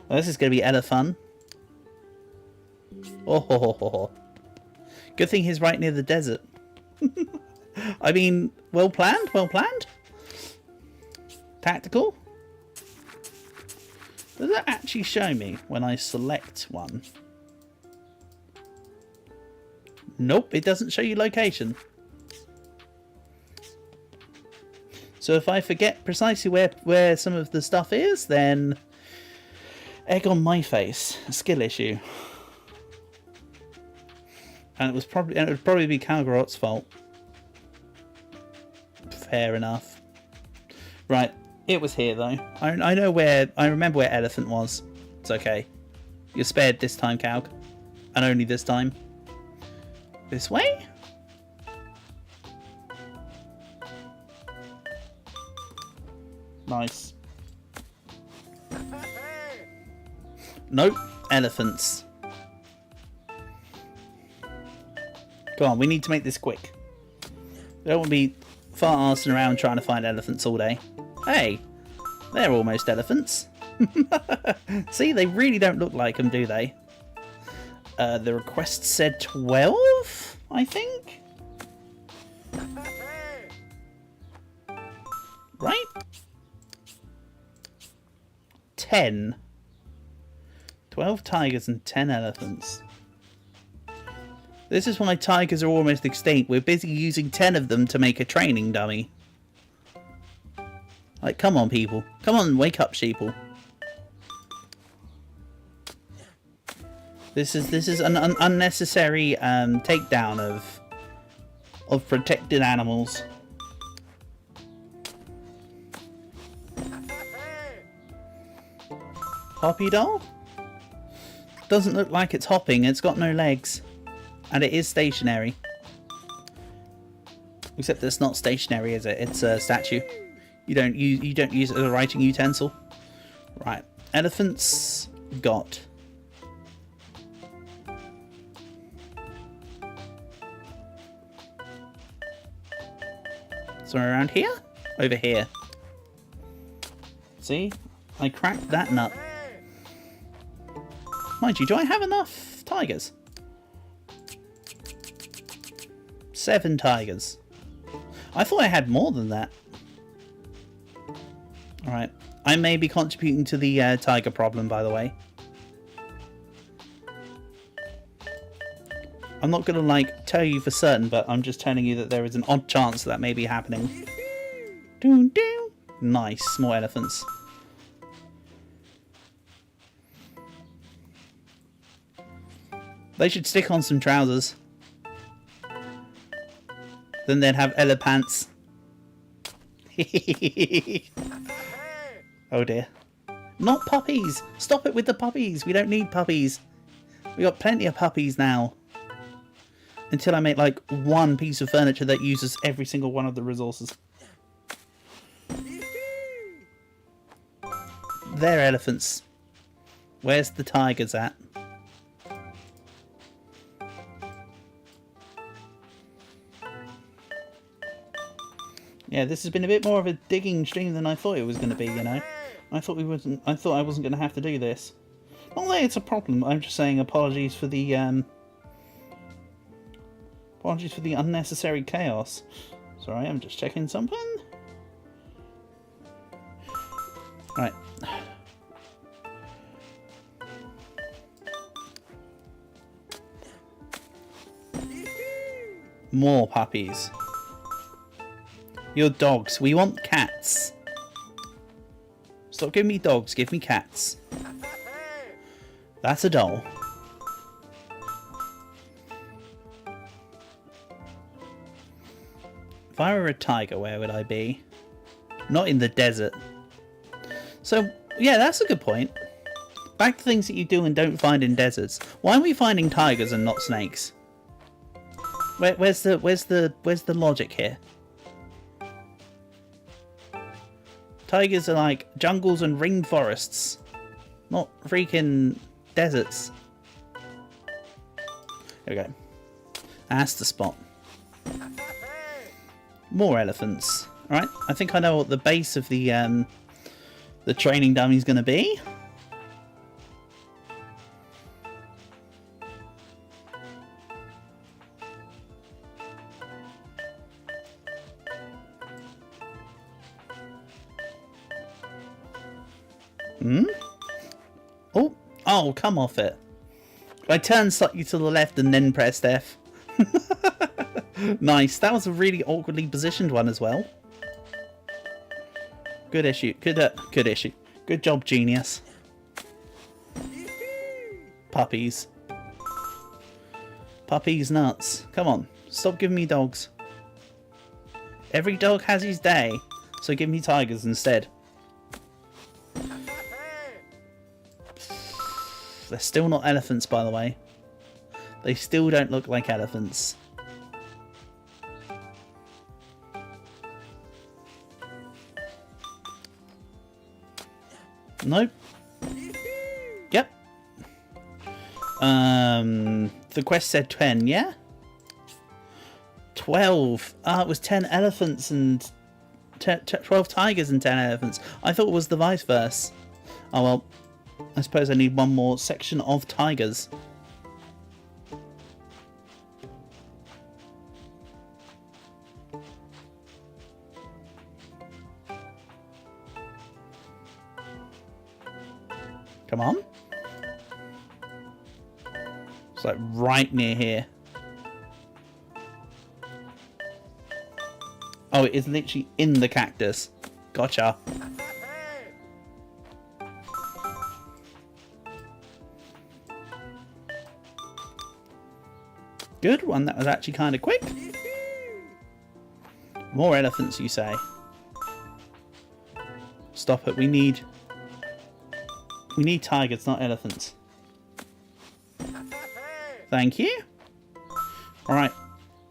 Well, this is going to be elephant. Oh, ho, ho, ho, ho. Good thing he's right near the desert. I mean, well planned, well planned. Tactical. Does that actually show me when I select one? Nope, it doesn't show you location. So if I forget precisely where some of the stuff is, then egg on my face. A skill issue. And it would probably be Calgarot's fault. Fair enough. Right, it was here though. I remember where elephant was. It's okay. You're spared this time, Calg. And only this time. This way? Nice. Nope. Elephants. Come on, we need to make this quick. We don't want to be fart-arsing around trying to find elephants all day. Hey, they're almost elephants. See, they really don't look like them, do they? The request said 12, I think? Right? 10. 12 tigers and 10 elephants. This is why tigers are almost extinct. We're busy using 10 of them to make a training dummy. Like, come on, people. Come on, wake up, sheeple. This is an unnecessary takedown of protected animals. Hoppy doll? Doesn't look like it's hopping. It's got no legs. And it is stationary. Except it's not stationary, is it? It's a statue. You don't use it as a writing utensil. Right. Elephants got. Somewhere around here? Over here. See? I cracked that nut. Mind you, do I have enough tigers? 7 tigers. I thought I had more than that. Alright. I may be contributing to the tiger problem, by the way. I'm not going to, like, tell you for certain, but I'm just telling you that there is an odd chance that may be happening. Doo doo. Nice. Small elephants. They should stick on some trousers. Then they'd have elephants. Oh dear. Not puppies! Stop it with the puppies! We don't need puppies. We got plenty of puppies now. Until I make like one piece of furniture that uses every single one of the resources. They're elephants. Where's the tigers at? Yeah, this has been a bit more of a digging stream than I thought it was going to be, you know. I thought I wasn't going to have to do this. Not that it's a problem. I'm just saying apologies for the unnecessary chaos. Sorry, I'm just checking something. Right. More puppies. You're dogs. We want cats. Stop giving me dogs. Give me cats. That's a doll. If I were a tiger, where would I be? Not in the desert. So, yeah, that's a good point. Back to things that you do and don't find in deserts. Why are we finding tigers and not snakes? Where's the logic here? Tigers are like jungles and rainforests, not freaking deserts. There we go. That's the spot. More elephants. All right, I think I know what the base of the training dummy is going to be. Oh, come off it. I turned slightly to the left and then pressed F. Nice. That was a really awkwardly positioned one as well. Good issue. Good issue. Good job, genius. Puppies. Puppies nuts. Come on. Stop giving me dogs. Every dog has his day, so give me tigers instead. They're still not elephants, by the way. They still don't look like elephants. Nope. Yep. The quest said 10, yeah? 12. Ah, it was 10 elephants and 12 tigers and 10 elephants. I thought it was the vice versa. Oh well. I suppose I need one more section of tigers. Come on. It's like right near here. Oh, it is literally in the cactus. Gotcha. Good one. That was actually kind of quick. More elephants, you say? Stop it. We need tigers, not elephants. Thank you. All right.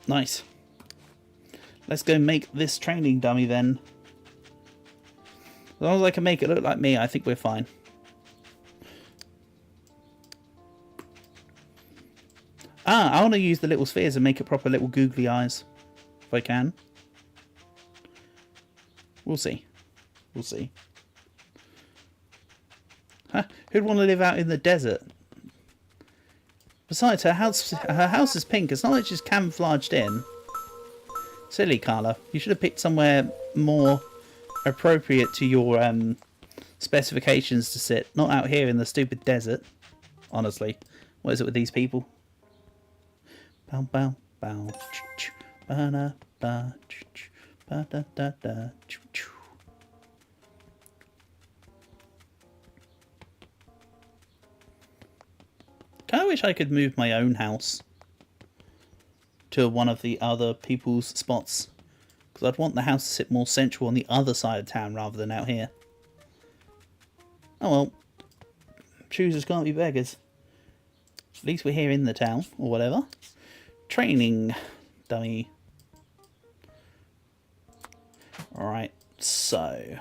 Nice. Let's go make this training dummy then. As long as I can make it look like me, I think we're fine. Ah, I want to use the little spheres and make it proper little googly eyes. If I can. We'll see. We'll see. Huh? Who'd want to live out in the desert? Besides, her house is pink. It's not like she's camouflaged in. Silly, Carla. You should have picked somewhere more appropriate to your specifications to sit. Not out here in the stupid desert. Honestly. What is it with these people? Bow, bow, bow. Ba da ba. Ba da da da. Kind of wish I could move my own house to one of the other people's spots, because I'd want the house to sit more central on the other side of town rather than out here. Oh well, choosers can't be beggars. At least we're here in the town, or whatever. Training dummy. Alright, so...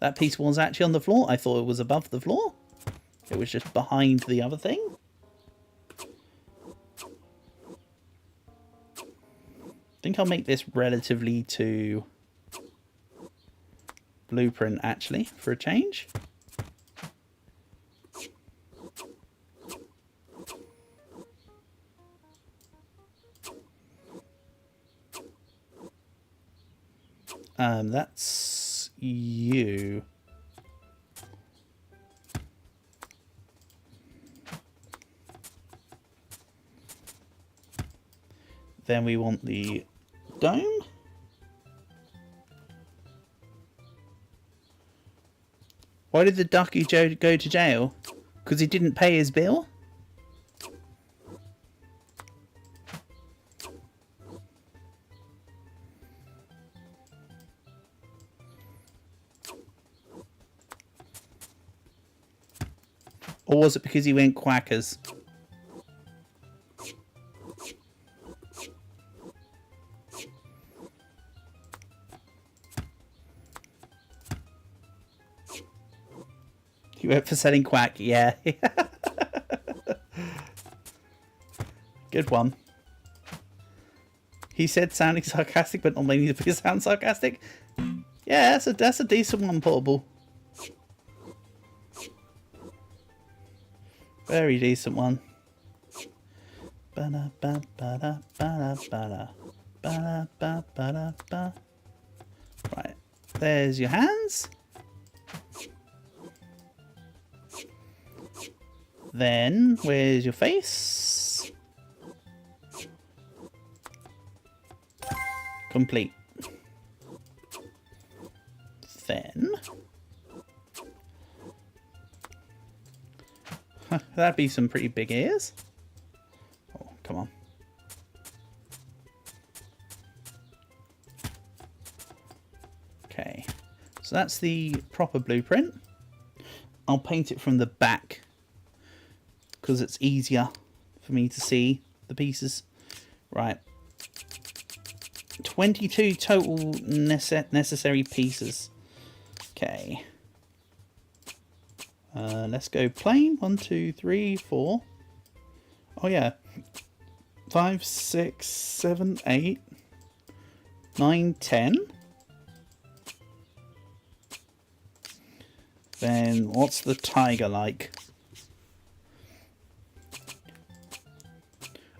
that piece was actually on the floor. I thought it was above the floor. It was just behind the other thing. I think I'll make this relatively to blueprint, actually, for a change. That's you. Then we want the dome. Why did the Ducky Joe go to jail? Because he didn't pay his bill? Or was it because he went quackers? He went for selling quack, yeah. Good one. He said sounding sarcastic, but not meaning to sound sarcastic. Yeah, that's a decent one, Portable. Very decent one. Right, there's your hands. Then, where's your face? Complete. Then... that'd be some pretty big ears. Oh, come on. Okay. So that's the proper blueprint. I'll paint it from the back because it's easier for me to see the pieces. Right. 22 total necessary pieces. Okay. Let's go plain. 1, 2, 3, 4. Oh yeah. 5, 6, 7, 8, 9, 10. Then what's the tiger like?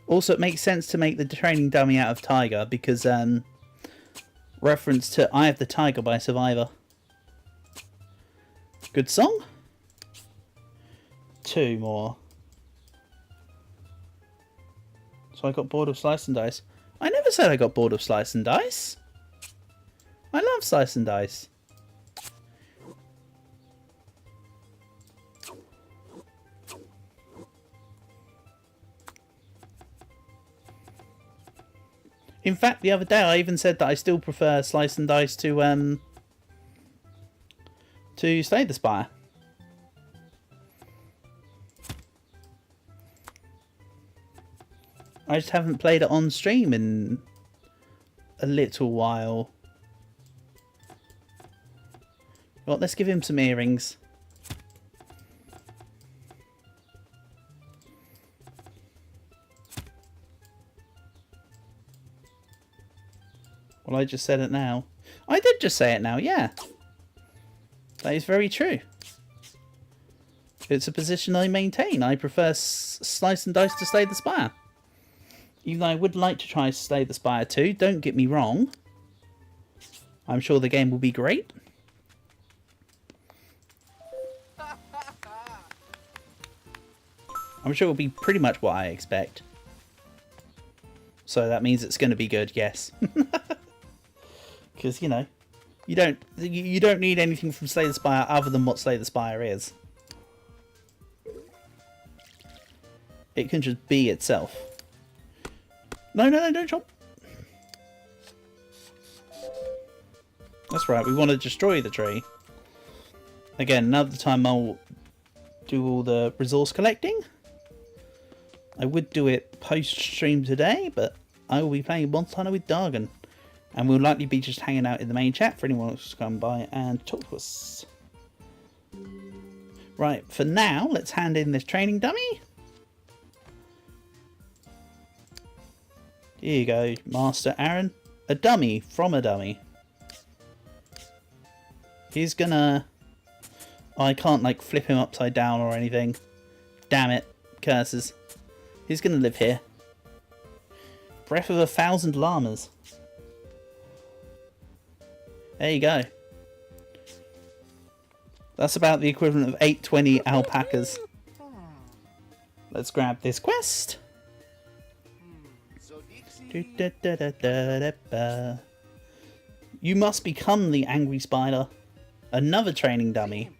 Also, it makes sense to make the training dummy out of tiger because reference to Eye of the Tiger by Survivor. Good song. 2 more. So I got bored of Slice and Dice. I never said I got bored of Slice and Dice. I love Slice and Dice. In fact, the other day I even said that I still prefer Slice and Dice to Slay the Spire. I just haven't played it on stream in a little while. Well, let's give him some earrings. Well, I just said it now. I did just say it now, yeah. That is very true. It's a position I maintain. I prefer Slice and Dice to Slay the Spire. Even though I would like to try Slay the Spire too, don't get me wrong. I'm sure the game will be great. I'm sure it will be pretty much what I expect. So that means it's going to be good, yes. Because, you know, you don't need anything from Slay the Spire other than what Slay the Spire is. It can just be itself. No, don't chop. That's right, we want to destroy the tree. Again, another time I'll do all the resource collecting. I would do it post-stream today, but I will be playing Monster Hunter with Dargan. And we'll likely be just hanging out in the main chat for anyone who's come by and talk to us. Right, for now, let's hand in this training dummy. Here you go, Master Aaron. A dummy from a dummy. He's gonna... I can't, like, flip him upside down or anything. Damn it. Curses. He's gonna live here. Breath of 1,000 llamas. There you go. That's about the equivalent of 820 alpacas. Let's grab this quest. You must become the angry spider. Another training dummy.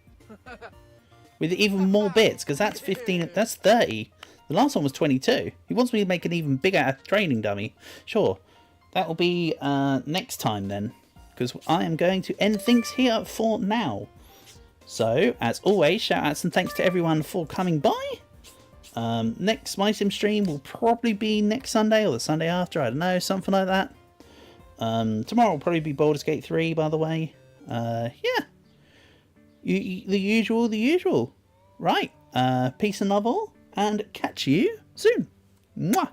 With even more bits, because that's 15, that's 30. The last one was 22. He wants me to make an even bigger training dummy. Sure. That will be next time then. Because I am going to end things here for now. So, as always, shout outs and thanks to everyone for coming by. Next MySims stream will probably be next Sunday or the Sunday after. I don't know, something like that. Tomorrow will probably be Baldur's Gate 3, by the way. Yeah. The usual. Right. Peace and love all. And catch you soon. Mwah.